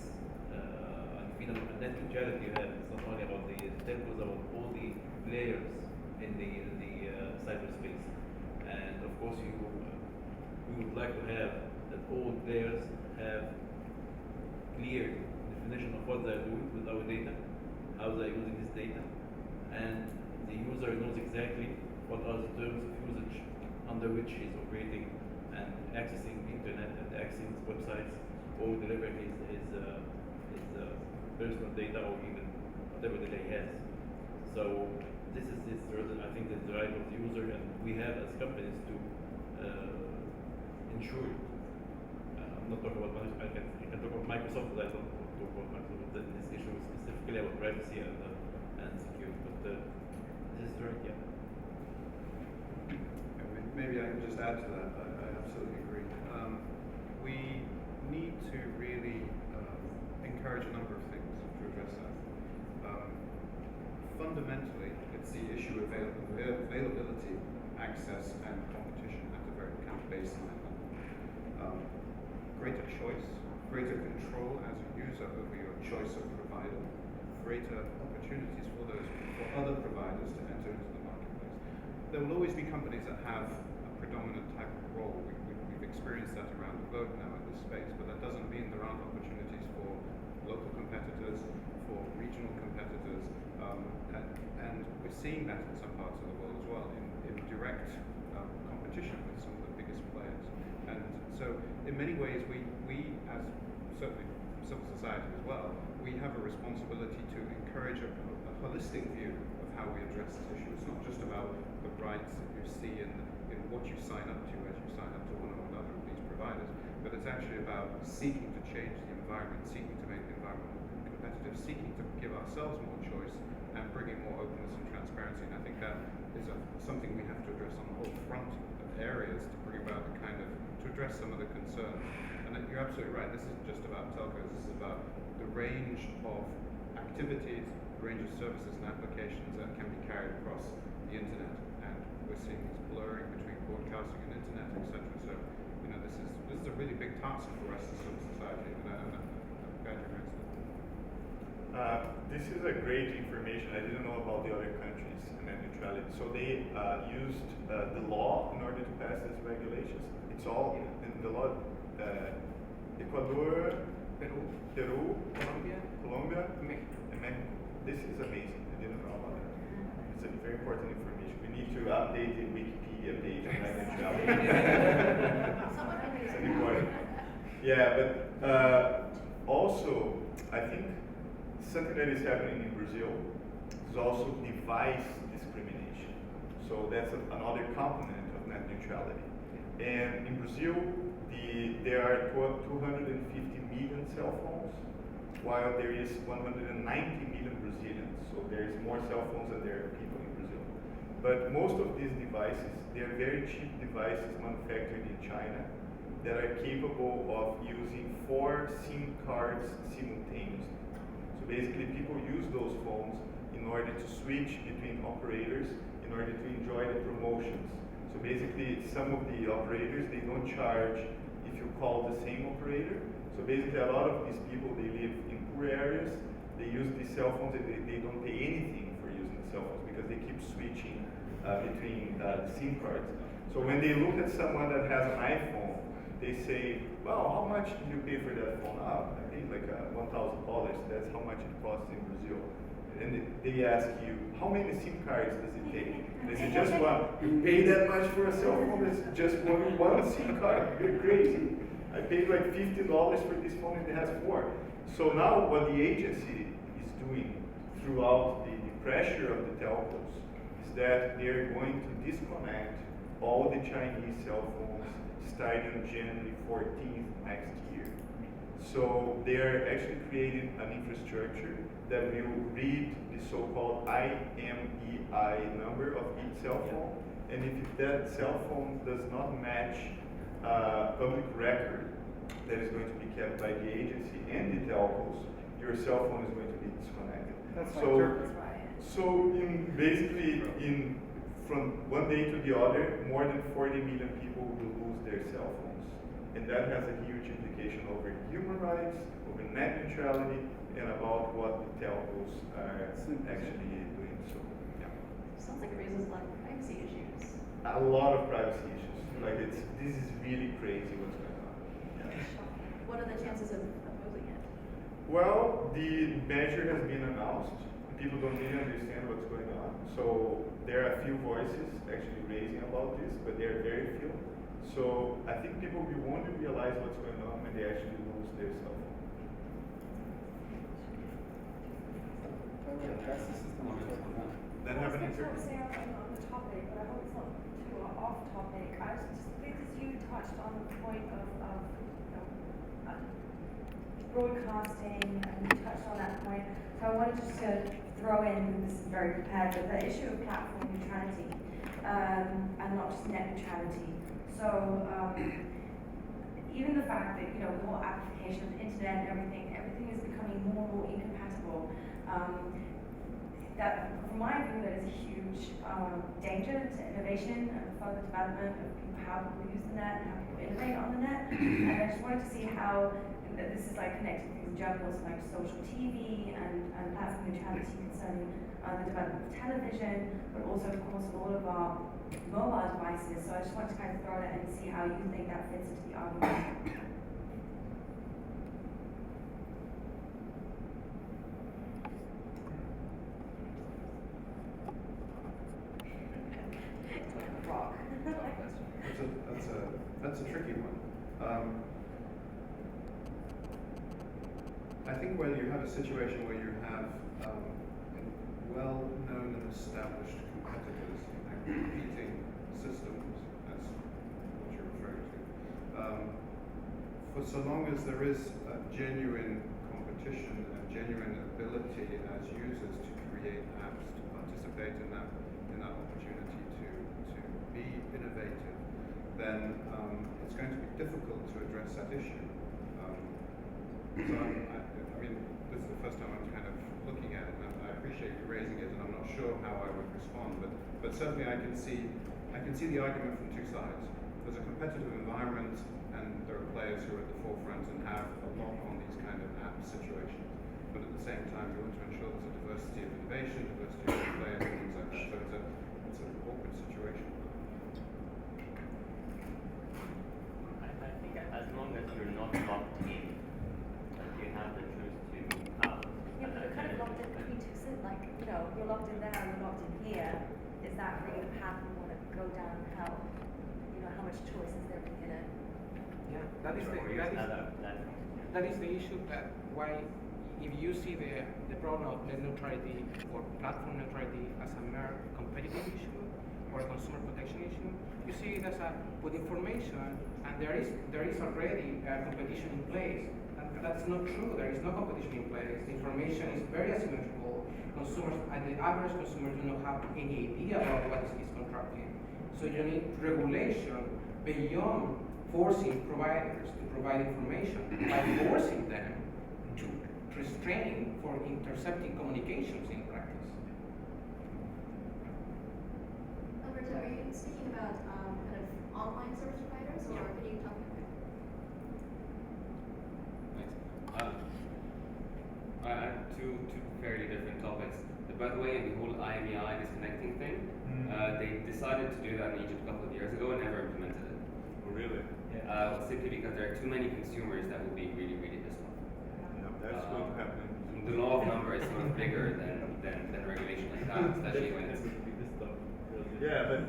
and freedom and net neutrality you have. It's not only about the telcos, about all the players in the cyberspace. And of course we would like to have that all players have clear definition of what they're doing with our data, how they're using this data, and the user knows exactly what are the terms of usage under which he's operating and accessing internet and accessing websites or delivering his personal data or even whatever data he has. So this is I think the right of the user, and we have as companies to ensure it. I'm not talking about I can talk about Microsoft, but I don't talk about Microsoft. This issue is specifically about privacy and security. But this is right, yeah. Maybe I can just add to that. I absolutely agree. We need to really encourage a number of things to address that. Fundamentally, it's the issue of availability, access, and competition at the very kind of baseline level. Greater choice, greater control as a user over your choice of provider, greater opportunities for other providers to enter into the marketplace. There will always be companies that have a predominant type of role. We've experienced that around the globe now in this space, but that doesn't mean there aren't opportunities for local competitors, for regional competitors, and we're seeing that in some parts of the world as well, in direct competition with some of the biggest players. And so in many ways, we as certainly civil society as well, we have a responsibility to encourage a holistic view of how we address this issue. It's not just about the rights that you see in what you sign up to as you sign up to one or another of these providers, but it's actually about seeking to change the environment, seeking to make the environment more competitive, seeking to give ourselves more choice and bringing more openness and transparency. And I think that is something we have to address on the whole front of areas to bring about the kind of, to address some of the concerns. And you're absolutely right, this isn't just about telcos, this is about the range of activities, the range of services and applications that can be carried across the internet. And we're seeing this blurring between broadcasting and internet, etc. So, you know, this is a really big task for us as civil society, and I'm glad you raised it. This is a great information. I didn't know about the other countries and net neutrality. So they used the law in order to pass these regulations. It's all in the law. Ecuador, Peru, Colombia, and Mexico. This is amazing. I didn't know about that. It's a very important information. We need to update the Wikipedia page on net neutrality. It's important. Yeah, but also, I think something that is happening in Brazil is also device discrimination. So that's another component of net neutrality. And in Brazil, there are 250 million cell phones, while there is 190 million Brazilians. So there is more cell phones than there are people in Brazil. But most of these devices, they are very cheap devices manufactured in China that are capable of using 4 SIM cards simultaneously. So basically, people use those phones in order to switch between operators in order to enjoy the promotions. So basically, some of the operators, they don't charge if you call the same operator. So basically, a lot of these people, they live in poor areas. They use these cell phones, they don't pay anything for using the cell phones because they keep switching between SIM cards. So when they look at someone that has an iPhone, they say, well, how much did you pay for that phone? Oh, I paid like $1,000. That's how much it costs in Brazil. And they ask you, how many SIM cards does it take? And they say, just one. You pay that much for a cell phone? It's just one SIM card. You're crazy. I paid like $50 for this phone and it has 4. So now what the agency is doing throughout the pressure of the telcos is that they're going to disconnect all the Chinese cell phones starting January 14th next year. So they're actually creating an infrastructure that will read the so-called IMEI number of each cell phone, and if that cell phone does not match public record that is going to be kept by the agency and the telcos, your cell phone is going to be disconnected. That's So, like so from one day to the other, more than 40 million people will lose their cell phones. And that has a huge implication over human rights, over net neutrality, and about what the telcos are actually doing. So, yeah. Sounds like it raises a lot of privacy issues. A lot of privacy issues. Like this is really crazy what's going on. Yeah. What are the chances of opposing it? Well, the measure has been announced. People don't really understand what's going on. So there are a few voices actually raising about this, but there are very few. So I think people will only realize what's going on when they actually lose their cell phone. That happened in I was Turkey. going to say on the topic, but I hope it's not too off topic. I was just because you touched on the point of broadcasting, and you touched on that point. So I wanted just to throw in, this is very prepared, but the issue of platform neutrality, and not just net neutrality. So even the fact that, the whole application of the internet and everything is becoming more and more incompatible. That, from my view, that is a huge danger to innovation and further development of how people use the net and how people innovate on the net. And I just wanted to see how this is like connected to things journalism like social TV and platform neutrality concerning the development of television, but also, of course, all of our mobile devices. So I just wanted to kind of throw that in and see how you think that fits into the argument. That's a tricky one. I think when you have a situation where you have well-known and established competitors and competing systems, that's what you're referring to, for so long as there is a genuine competition and genuine ability as users to create apps, to participate in that opportunity to be innovative, then it's going to be difficult to address that issue. So I mean, this is the first time I'm kind of looking at it, and I appreciate you raising it, and I'm not sure how I would respond, but certainly I can see the argument from two sides. There's a competitive environment, and there are players who are at the forefront and have a lot on these kind of app situations. But at the same time, you want to ensure there's a diversity of innovation, diversity of players, and things like that. So it's an awkward situation. I think as long as you're not locked in, like you have the choice to have. Yeah, but you're kind of locked in between two cities, like, you're locked in there, you're locked in here. Is that really the path we want to go down? How much choice is there within it? Yeah, that is the issue that why, if you see the problem of net neutrality or platform neutrality as a mere competitive issue or a consumer protection issue, you see it as with information, and there is already competition in place. And that's not true. There is no competition in place. The information is very asymmetrical. Consumers and the average consumer do not have any idea about what is contracting. So you need regulation beyond forcing providers to provide information by forcing them to restrain for intercepting communications in practice. Alberto, are you speaking about kind of online service providers, or can you talk about Thanks. I have two fairly different topics. By the way, the whole IMEI disconnecting thing, they decided to do that in Egypt a couple of years ago and never implemented it. Oh, really? Simply because there are too many consumers that will be really, really pissed off. Yeah, that's going to happen. The law of number is sort of bigger than regulation like that, especially when it's. Yeah, but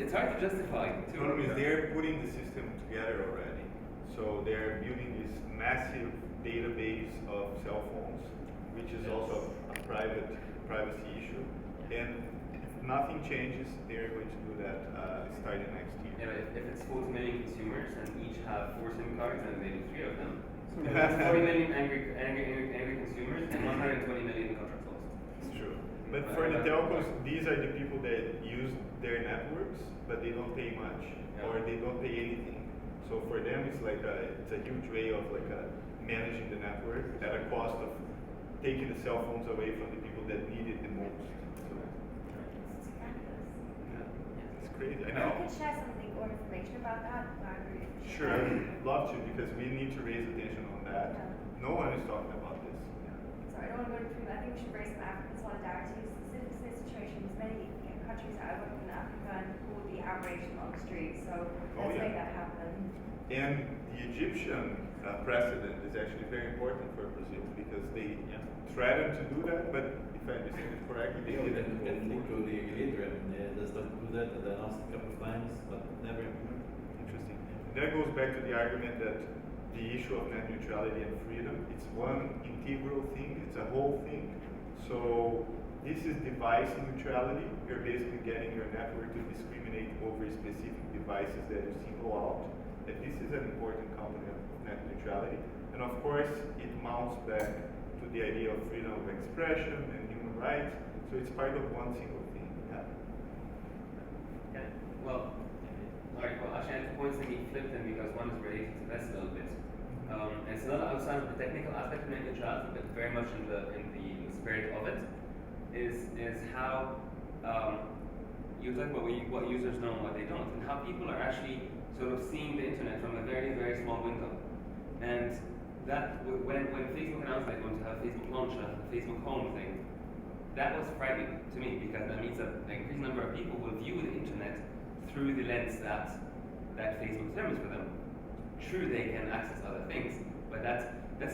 It's hard to justify. the problem is they're putting the system together already. So they're building this massive database of cell phones, which is also a privacy issue. And if nothing changes, they're going to do that starting next year. Yeah, but if it's 40 million consumers and each have 4 SIM cards and they do 3 of them, So that's 40 million angry consumers and 120 million contract holders. It's true. But for the telcos, these are the people that use their networks, but they don't pay much, or they don't pay anything. So for them, it's like it's a huge way of managing the network at a cost of taking the cell phones away from the people that need it the most. So It's fabulous. it's crazy. I If know. you could share something or information about that, I agree. Sure, I'd love to, because we need to raise attention on that. Yeah. No one is talking about this. Sorry, I don't want to go through, but I think we should raise some African solidarity. Specific to this situation, there's many countries that I work in Africa and people would be outraged on the streets, so Oh, let's yeah. make that happen. And the Egyptian precedent is actually very important for Brazil, because they threatened to do that, but if I understand it correctly, they You didn't. can link to the regulator. I mean, they started to do that, and they announced a couple of times, but never implemented. Interesting. And that goes back to the argument that the issue of net neutrality and freedom, it's one integral thing, it's a whole thing. So this is device neutrality. You're basically getting your network to discriminate over specific devices that you single out. And this is an important component of net neutrality. And of course, it mounts back to the idea of freedom of expression and human rights. So it's part of one single thing. Yeah. Okay. Well, alright, well, actually, I have 2 points that need flipped in because one is related to this a little bit. It's not outside of the technical aspect of net neutrality, but very much in the spirit of it, is how you talk about what users know and what they don't, and how people are actually sort of seeing the internet from a very, very small window. And that, when Facebook announced they're going to have Facebook launch, a Facebook home thing, that was frightening to me, because that means that an increasing number of people will view the internet through the lens that Facebook determines for them. True, they can access other things, but that's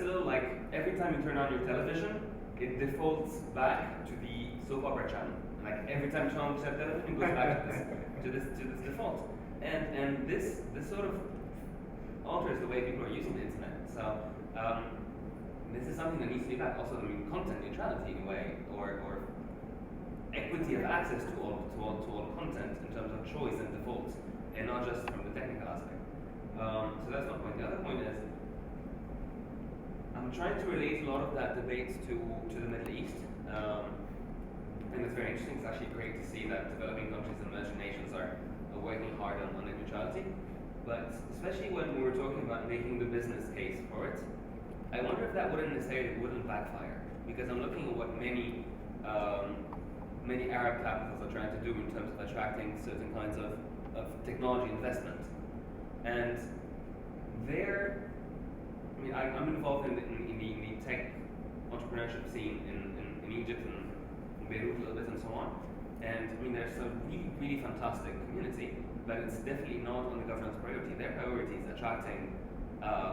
a little like every time you turn on your television, it defaults back to the soap opera channel. Like every time you turn on the television, it goes back to this default. And this sort of alters the way people are using the internet. So this is something that needs to be back. Also, I mean, content neutrality in a way, or equity of access to all content in terms of choice and defaults, and not just from the technical aspect. So that's one point. The other point is, I'm trying to relate a lot of that debate to the Middle East. And it's very interesting. It's actually great to see that developing countries and emerging nations are working hard on net neutrality. But especially when we were talking about making the business case for it, I wonder if that wouldn't backfire. Because I'm looking at what many Arab capitals are trying to do in terms of attracting certain kinds of technology investment. And I'm involved in the tech entrepreneurship scene in Egypt and in Beirut a little bit and so on. And I mean, there's a really, really fantastic community, but it's definitely not on the government's priority. Their priority is attracting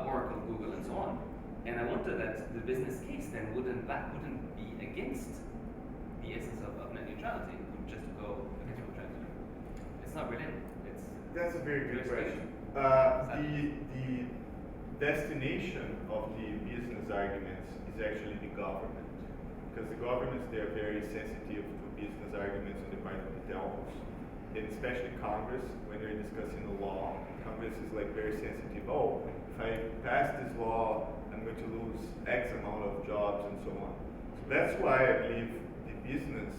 Oracle, Google, and so on. And I wonder that the business case then wouldn't be against the essence of net neutrality, just to go against what we're trying to do. It's not brilliant. That's a very good question. The destination of the business arguments is actually the government, because the governments, they're very sensitive to business arguments on the part of the telcos, and especially Congress, when they're discussing the law. Congress is like very sensitive. Oh, if I pass this law, I'm going to lose X amount of jobs and so on. So that's why I believe the business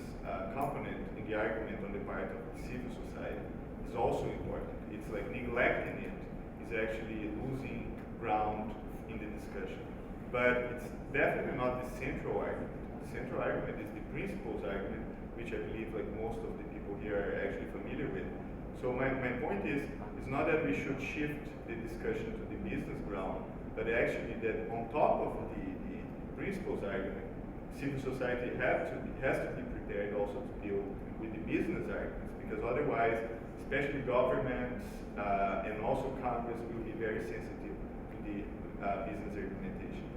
component in the argument on the part of the civil society is also important. It's like neglecting it is actually losing ground in the discussion. But it's definitely not the central argument. The central argument is the principles argument, which I believe like most of the people here are actually familiar with. So my point is not that we should shift the discussion to the business ground, but actually that on top of the principles argument, civil society has to be prepared also to deal with the business arguments, because otherwise, especially governments and also Congress will be very sensitive to the business argumentation.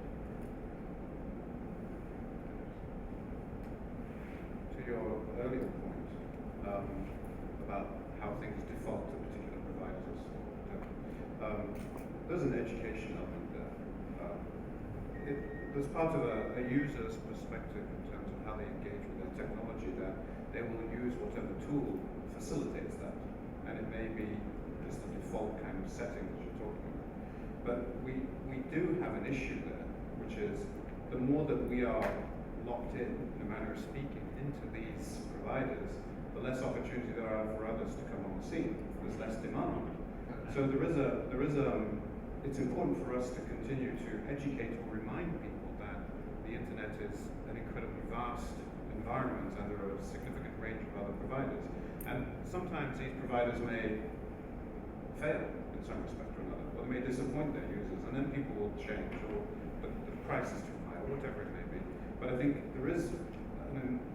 To your earlier point about how things default to particular providers, there's an education element there. There's part of a user's perspective in terms of how they engage with their technology, that they will use whatever tool facilitates that. And it may be just the default kind of setting that you're talking about. But we do have an issue there, which is the more that we are locked in a manner of speaking, into these providers, the less opportunity there are for others to come on the scene. There's less demand. So it's important for us to continue to educate or remind people that the internet is an incredibly vast environment and there are a significant range of other providers. And sometimes these providers may fail in some respect or another, or they may disappoint their users, and then people will change, or the price is too high, or whatever it may be. But I think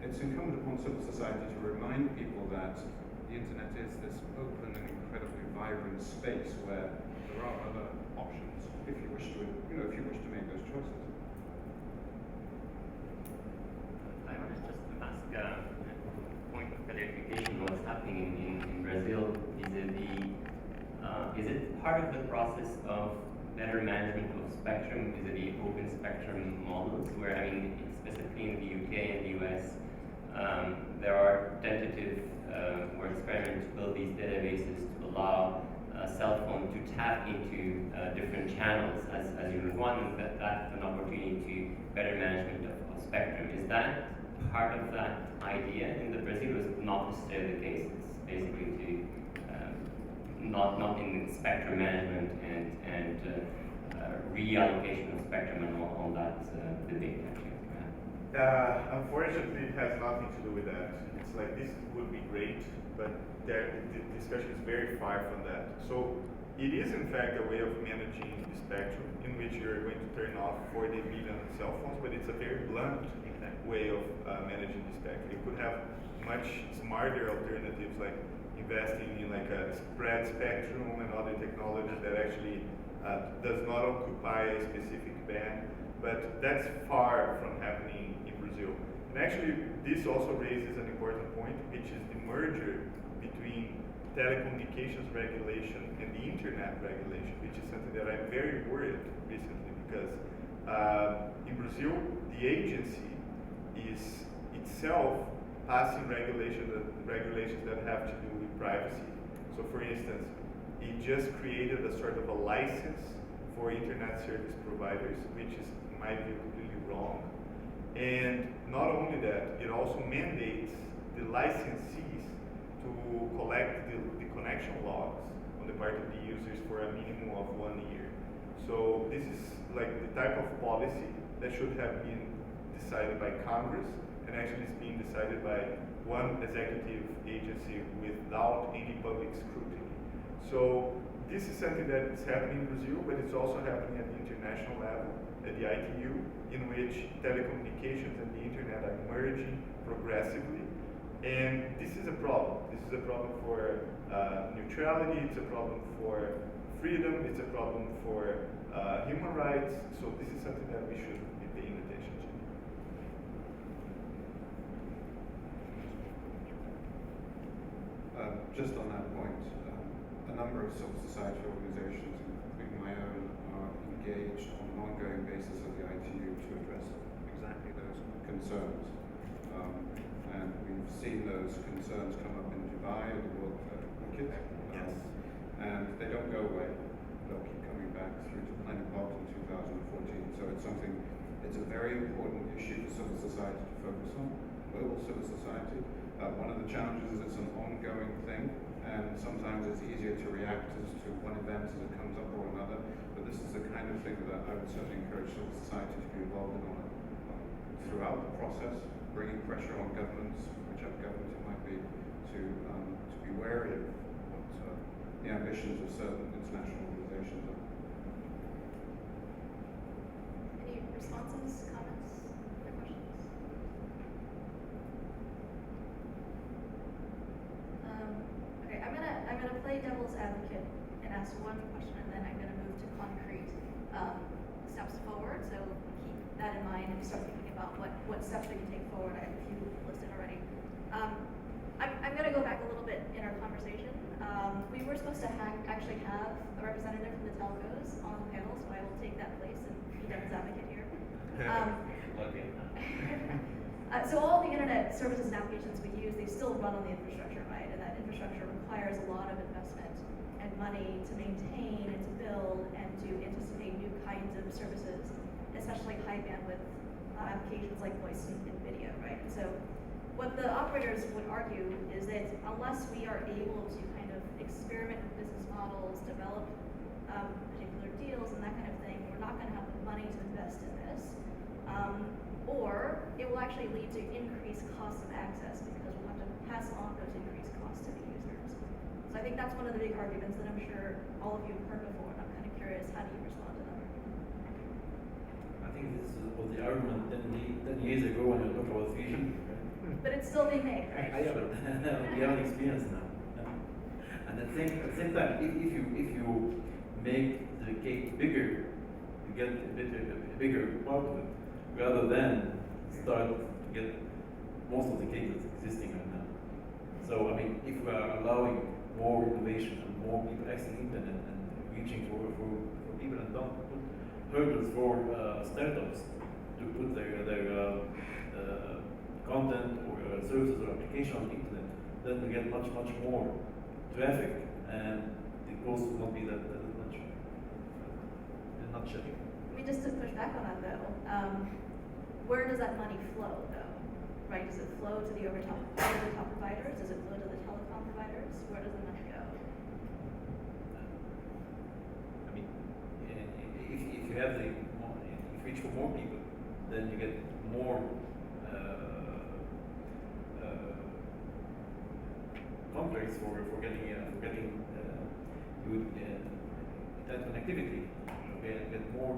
it's incumbent upon civil society to remind people that the internet is this open and incredibly vibrant space where there are other options if you wish to make those choices. I want to just ask a point of clarification on what's happening in Brazil. Is it part of the process of better management of spectrum vis-a-vis open spectrum models, where, I mean, specifically in the UK and the US, there are tentative or experiments to build these databases to allow a cell phone to tap into different channels as unit one, and that's an opportunity to better management of spectrum. Is that part of that idea in the Brazil? Is not necessarily the case. It's basically to not in spectrum management and reallocation of spectrum and all that debate actually. Unfortunately, it has nothing to do with that. It's like this would be great, but the discussion is very far from that. So it is in fact a way of managing the spectrum in which you're going to turn off 40 million cell phones, but it's a very blunt way of managing the spectrum. You could have much smarter alternatives like investing in like a spread spectrum and other technologies that actually does not occupy a specific band, but that's far from happening in Brazil. And actually, this also raises an important point, which is the merger between telecommunications regulation and the internet regulation, which is something that I'm very worried recently, because in Brazil, the agency is itself passing regulations that have to do with privacy. So for instance, it just created a sort of a license for internet service providers, which is, in my view, completely wrong. And not only that, it also mandates the licensees to collect the connection logs on the part of the users for a minimum of 1 year. So this is like the type of policy that should have been decided by Congress, and actually is being decided by one executive agency without any public scrutiny. So this is something that is happening in Brazil, but it's also happening at the international level, at the ITU, in which telecommunications and the internet are merging progressively. And this is a problem. This is a problem for neutrality, it's a problem for freedom, it's a problem for human rights. So this is something that we should be paying attention to. Just on that point, a number of civil society organizations, including my own, are engaged on an ongoing basis at the ITU to address exactly those concerns. And we've seen those concerns come up in Dubai at the World Wicked. And they don't go away. They'll keep coming back through to Planet Pot in 2014. So it's a very important issue for civil society to focus on, global civil society. One of the challenges is it's an ongoing thing, and sometimes it's easier to react as to one event as it comes up or another, but this is the kind of thing that I would certainly encourage civil society to be involved in throughout the process, bringing pressure on governments, whichever government it might be, to be wary of what the ambitions of certain international organizations are. Any responses, comments, other questions? advocate and ask one question, and then I'm going to move to concrete steps forward. So keep that in mind and start thinking about what steps we can take forward. I have a few listed already. I'm going to go back a little bit in our conversation. We were supposed to actually have a representative from the telcos on the panel, so I will take that place and be devil's advocate here. Okay. So all the internet services and applications we use, they still run on the infrastructure, right? And that infrastructure requires a lot of investment and money to maintain and to build and to anticipate new kinds of services, especially high bandwidth applications like voice and video, right? And so what the operators would argue is that unless we are able to kind of experiment with business models, develop particular deals and that kind of thing, we're not going to have the money to invest in this. Or it will actually lead to increased costs of access because we'll have to pass on those increased costs to the users. So I think that's one of the big arguments that I'm sure all of you have heard before, and I'm kind of curious, how do you respond to them? I think this was the argument 10 years ago when you talked about fusion. But it's still being made, right? I have it. We have an experience now. And at the same time, if you make the cake bigger, you get a bigger part of it, rather than start to get most of the cake that's existing right now. So I mean, if we are allowing more innovation and more people accessing internet and reaching for people and don't put hurdles for startups to put their content or services or application on the internet, then we get much more traffic and the cost will not be that much. In a nutshell. I mean, just to push back on that though, where does that money flow though? Right? Does it flow to the over-the-top providers? Does it flow to the telecom providers? Where does the money go? I mean, if you have if you reach for more people, then you get more contracts for getting good internet connectivity. Okay, and get more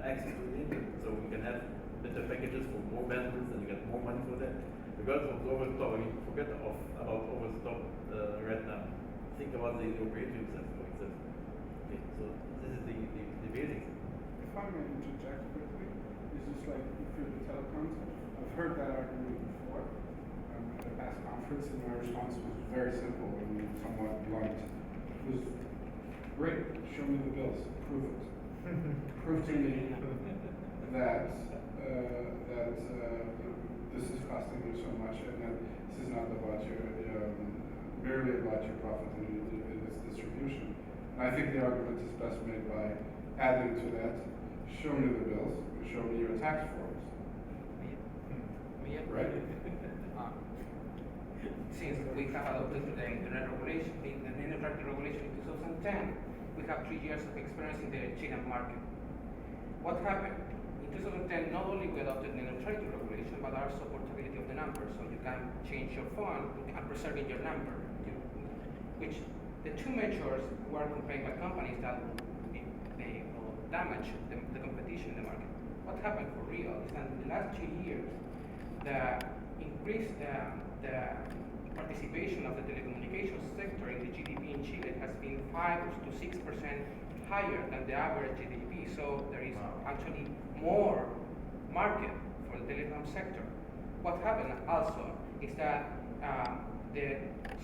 access to the internet, so we can have better packages for more bandwidth, and you get more money for that. Regardless of over the top, I mean, forget about over the top right now. Think about the operating system. Okay, so this is the basics. If I may interject quickly, it's just like for the telecoms, I've heard that argument before at a past conference, and my response was very simple and somewhat blunt. It was, great, show me the bills, prove it. Prove to me that this is costing you so much, and that this is not about merely about your profit and its distribution. And I think the argument is best made by adding to that, show me the bills, show me your tax forms. Right? Since we have adopted the internet regulation, the internet regulation in 2010, we have 3 years of experience in the Chilean market. What happened? In 2010, not only we adopted the neutrality regulation, but also portability of the number, so you can change your phone and preserving your number, which the two measures were complained by companies that they will damage the competition in the market. What happened for real is that in the last 2 years, the increase the participation of the telecommunications sector in the GDP in Chile has been 5 to 6% higher than the average GDP. So there is actually more market for the telecom sector. What happened also is that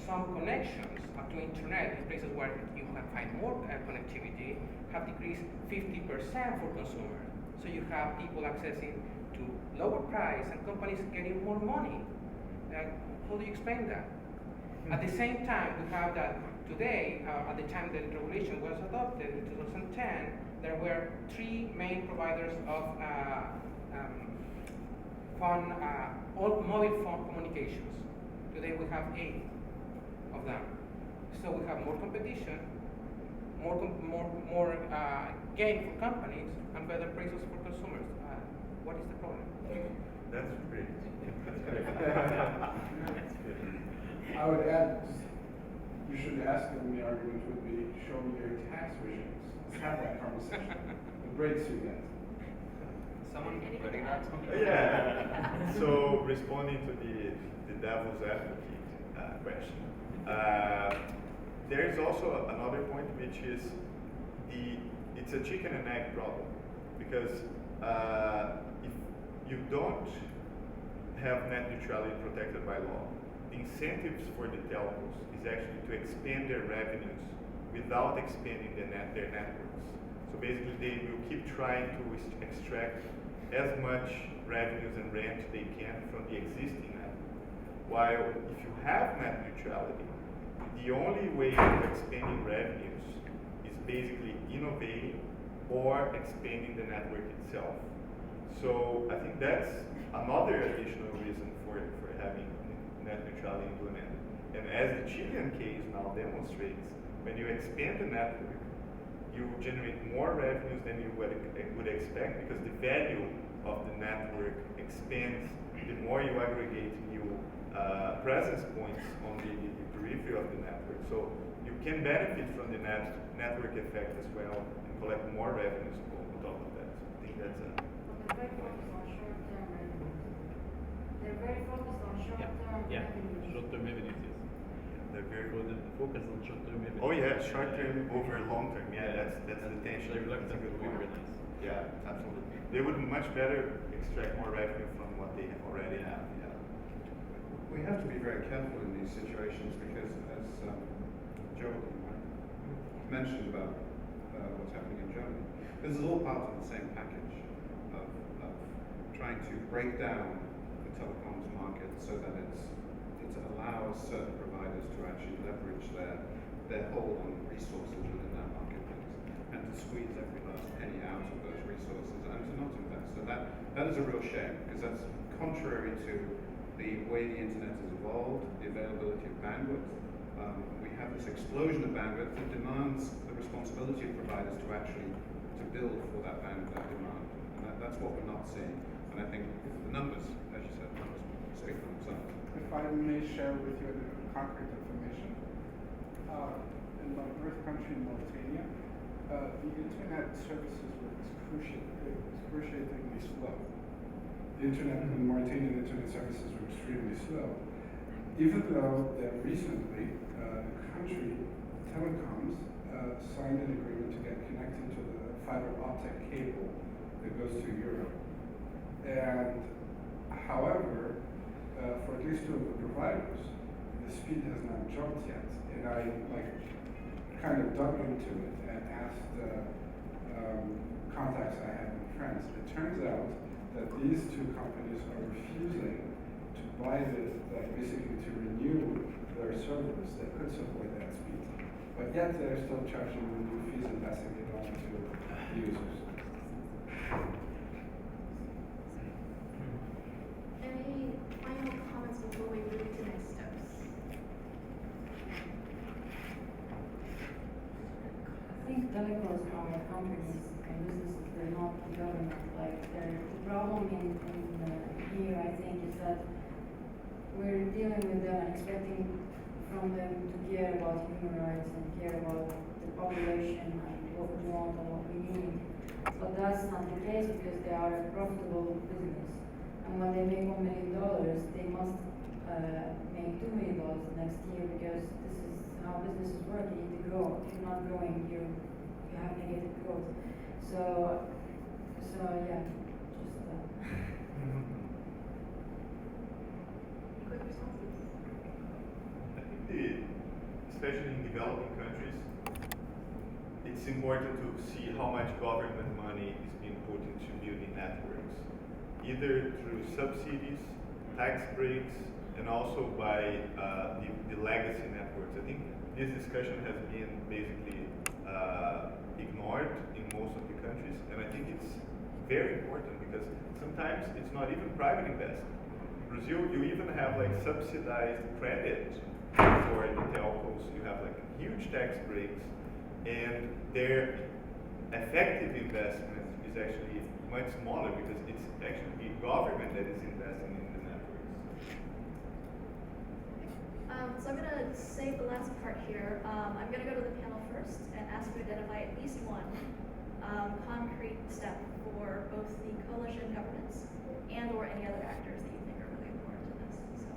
some connections to internet in places where you can find more connectivity have decreased 50% for consumers. So you have people accessing to lower price and companies getting more money. How do you explain that? At the same time, we have that today, at the time the regulation was adopted in 2010, there were 3 main providers of mobile phone communications. Today we have 8 of them. So we have more competition, more gain for companies, and better prices for consumers. What is the problem? That's great. I would add, you should ask them, the argument would be, show me your tax regimes. Let's have that conversation. The breaks you get. Someone Anything putting to add? that? Yeah. So responding to the devil's advocate question. there's also another point, which is it's a chicken and egg problem, because if you don't have net neutrality protected by law, the incentives for the telcos is actually to expand their revenues without expanding their networks. So basically, they will keep trying to extract as much revenues and rent they can from the existing network. While if you have net neutrality, the only way of expanding revenues is basically innovating or expanding the network itself. So I think that's another additional reason for having net neutrality implemented. And as the Chilean case now demonstrates, when you expand the network, you generate more revenues than you would expect, because the value of the network expands the more you aggregate new presence points on the periphery of the network. So you can benefit from the network effect as well and collect more revenues on top of that. So I think that's a They're very focused on short-term revenues. They're very focused on short-term revenues. Short-term revenues, yes. they're very So the focus on short-term revenues. Oh yeah, short term over long term. Yeah, that's the tension. They're That's a reluctant good to point. organize. Yeah, absolutely. They would much better extract more revenue from what they already have. Yeah. We have to be very careful in these situations because, as Joe mentioned about what's happening in Germany, this is all part of the same package of trying to break down the telecoms market so that it allows certain providers to actually leverage their hold on resources within that marketplace and to squeeze every last penny out of those resources and to not invest. So that is a real shame, because that's contrary to the way the internet has evolved, the availability of bandwidth. We have this explosion of bandwidth that demands the responsibility of providers to actually to build for that bandwidth, that demand. And that's what we're not seeing. And I think the numbers, as you said, numbers speak for themselves. If I may share with you concrete information, in my birth country, Mauritania, the internet services were excruciatingly slow. The Mauritanian internet services were extremely slow, even though that recently the country telecoms signed an agreement to get connected to the fiber optic cable that goes to Europe. And however, for at least two of the providers, the speed has not jumped yet. And I kind of dug into it and asked contacts I had in France. It turns out that these two companies are refusing to buy basically to renew their servers that could support that speed. But yet they're still charging the new fees and passing it on to users. Any final comments before we move to next steps? I think telecos are companies and businesses, they're not the government. The problem here, I think, is that we're dealing with them and expecting from them to care about human rights and care about the population and what we want and what we need. But that's not the case, because they are a profitable business. And when they make $1 million, they must make $2 million next year, because this is how businesses work. You need to grow. If you're not growing, you have negative growth. So yeah, just Quick responses. I think especially in developing countries, it's important to see how much government money is being put into building networks, either through subsidies, tax breaks, and also by the legacy networks. I think this discussion has been basically ignored in most of the countries, and I think it's very important, because sometimes it's not even private investment. In Brazil, you even have subsidized credit for the telcos. You have huge tax breaks, and their effective investment is actually much smaller, because it's actually the government that is investing in the networks. So I'm going to save the last part here. I'm going to go to the panel first and ask you to identify at least one concrete step for both the coalition governments and or any other actors that you think are really important to this. So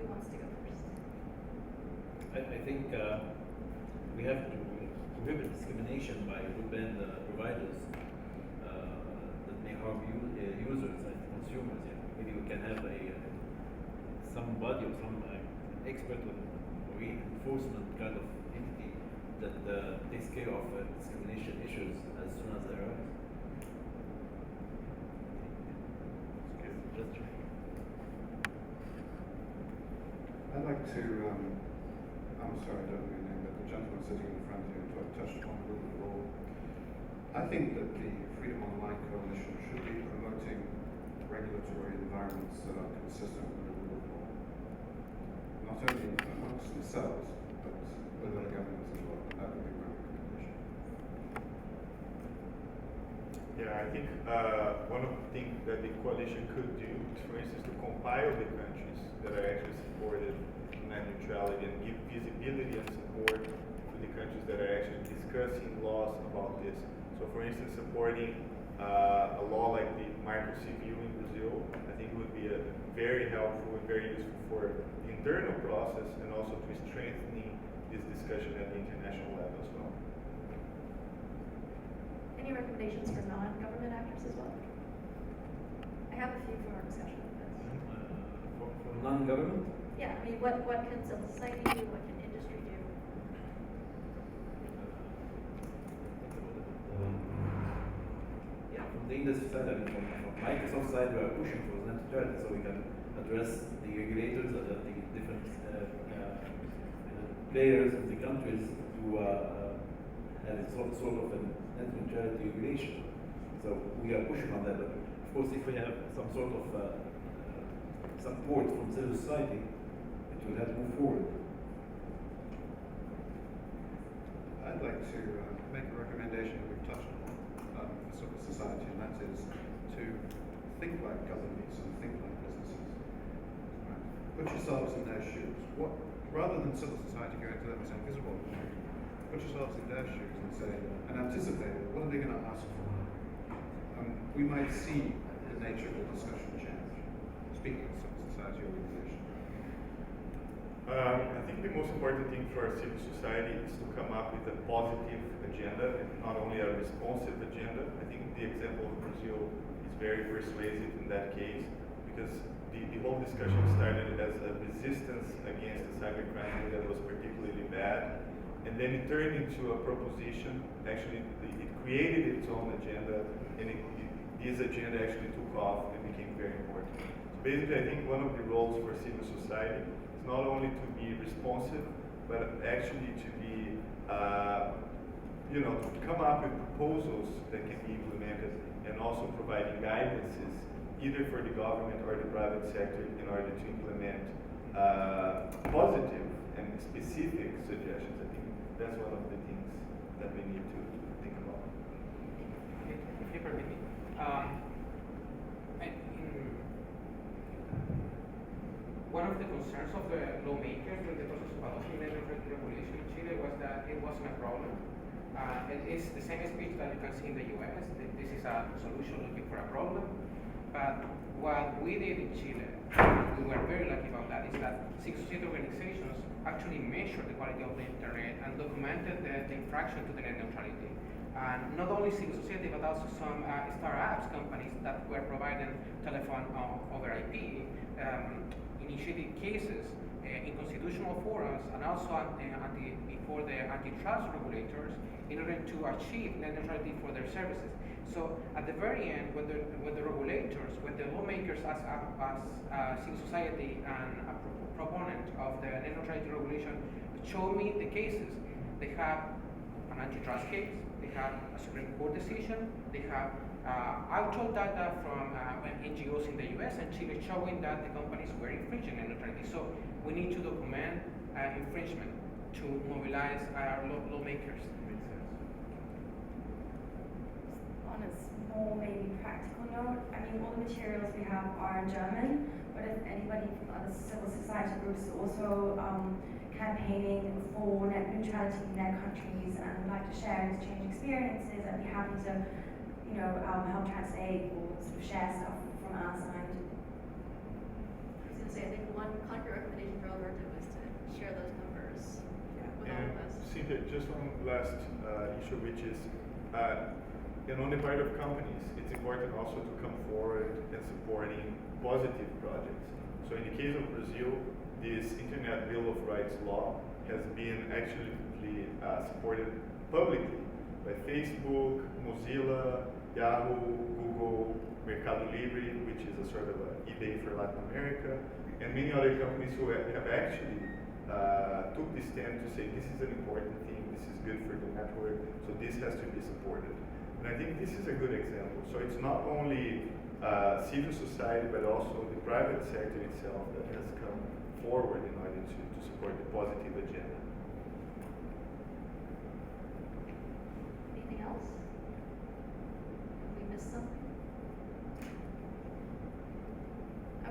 who wants to go first? I think we have to prohibit discrimination by broadband providers that may harm users and consumers. Yeah. Maybe we can have somebody or some expert or enforcement kind of entity that takes care of discrimination issues as soon as they arise. Just I'd like to, I'm sorry, I don't know your name, but the gentleman sitting in front of you touched on rule of law. I think that the Freedom Online Coalition should be promoting regulatory environments that are consistent with the rule of law. Not only amongst themselves, but with other governments as well. That would be my recommendation. Yeah, I think one of the things that the coalition could do is, for instance, to compile the countries that are actually supported in net neutrality and give visibility and support to the countries that are actually discussing laws about this. So, for instance, supporting a law like the micro civil in Brazil, I think would be very helpful and very useful for the internal process and also to strengthening this discussion at the international level as well. Any recommendations for non-government actors as well? I have a few for our discussion. for non-government. Yeah, I mean, what can civil society do? What can industry do? Yeah, from the industry side, I mean, from Microsoft side, we are pushing for net neutrality so we can address the regulators, the different players in the countries to have sort of a net neutrality regulation. So we are pushing on that. But of course, if we have some sort of support from civil society, it will help move forward. I'd like to make a recommendation that we've touched on for civil society, and that is to think like governments and think like businesses. Right? Put yourselves in their shoes. Rather than civil society going to them and saying, "This is what we want," put yourselves in their shoes and say, and anticipate, what are they going to ask for? We might see the nature of the discussion change. Speaking of civil society organization. I think the most important thing for civil society is to come up with a positive agenda, and not only a responsive agenda. I think the example of Brazil is very persuasive in that case, because the whole discussion started as a resistance against the cybercrime that was particularly bad, and then it turned into a proposition. Actually, it created its own agenda, and this agenda actually took off and became very important. So basically, I think one of the roles for civil society is not only to be responsive, but actually to be, to come up with proposals that can be implemented, and also providing guidances either for the government or the private sector in order to implement positive and specific suggestions. I think that's one of the things that we need to think about. If you permit me, one of the concerns of the lawmakers during the process of adopting the regulation in Chile was that it wasn't a problem. It is the same speech that you can see in the US. This is a solution looking for a problem. But what we did in Chile, we were very lucky about that, is that civil society organizations actually measured the quality of the internet and documented the infraction to the net neutrality. And not only civil society, but also some startups companies that were providing telephone over IP initiated cases in constitutional forums and also before the antitrust regulators in order to achieve net neutrality for their services. So at the very end, when the regulators, when the lawmakers as civil society and a proponent of the net neutrality regulation showed me the cases, they have an antitrust case, they have a Supreme Court decision, they have actual data from NGOs in the US and Chile showing that the companies were infringing net neutrality. So we need to document infringement to mobilize our lawmakers. On a small, maybe practical note, I mean, all the materials we have are in German, but if anybody from other civil society groups is also campaigning for net neutrality in their countries and would like to share and exchange experiences, I'd be happy to, help translate or sort of share stuff from our side. I was going to say, I think one concrete recommendation for Alberto was to share those numbers. Yeah. with all of this. Cynthia, just one last issue, which is, on the part of companies, it's important also to come forward and supporting positive projects. So in the case of Brazil, this Internet Bill of Rights law has been actually supported publicly by Facebook, Mozilla, Yahoo, Google, Mercado Libre, which is a sort of eBay for Latin America, and many other companies who have actually took this stand to say this is an important thing, this is good for the network, so this has to be supported. And I think this is a good example. So it's not only civil society, but also the private sector itself that has come forward in order to support the positive agenda. Anything else? Have we missed something?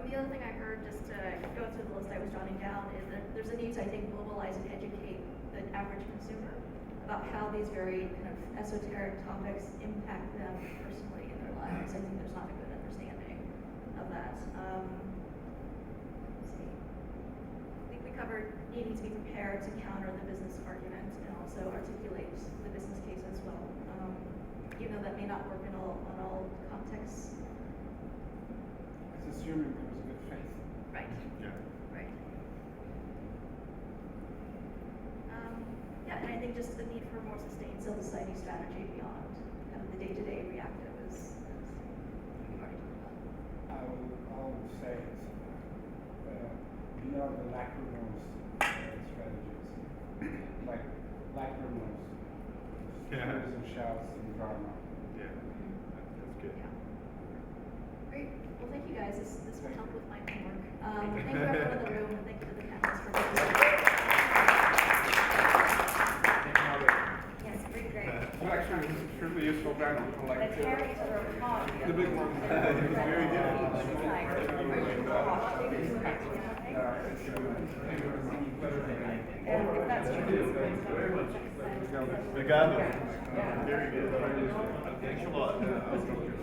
The other thing I heard, just to go through the list I was jotting down, is that there's a need to, I think, mobilize and educate the average consumer about how these very kind of esoteric topics impact them personally in their lives. I think there's not a good understanding of that. Let's see. I think we covered needing to be prepared to counter the business argument and also articulate the business case as well. Even though that may not work in all contexts. It's assuming there was good faith. Right. Yeah. Right. Yeah, and I think just the need for a more sustained civil society strategy beyond kind of the day-to-day reactive is we've already talked about. All I will say is beyond the lacrimose strategies, like lacrimose, Yeah. and shouts and drama. Yeah, that's good. Yeah. Great. Well, thank you guys. This will help with my homework. Thank you everyone in the room, and thank you to the panelists for participating. Yes, pretty great. Well, actually, it was extremely useful panel. I like The characters are apart. the big one. Very good. That's true. Obrigado. Very good. Thanks a lot. That's true.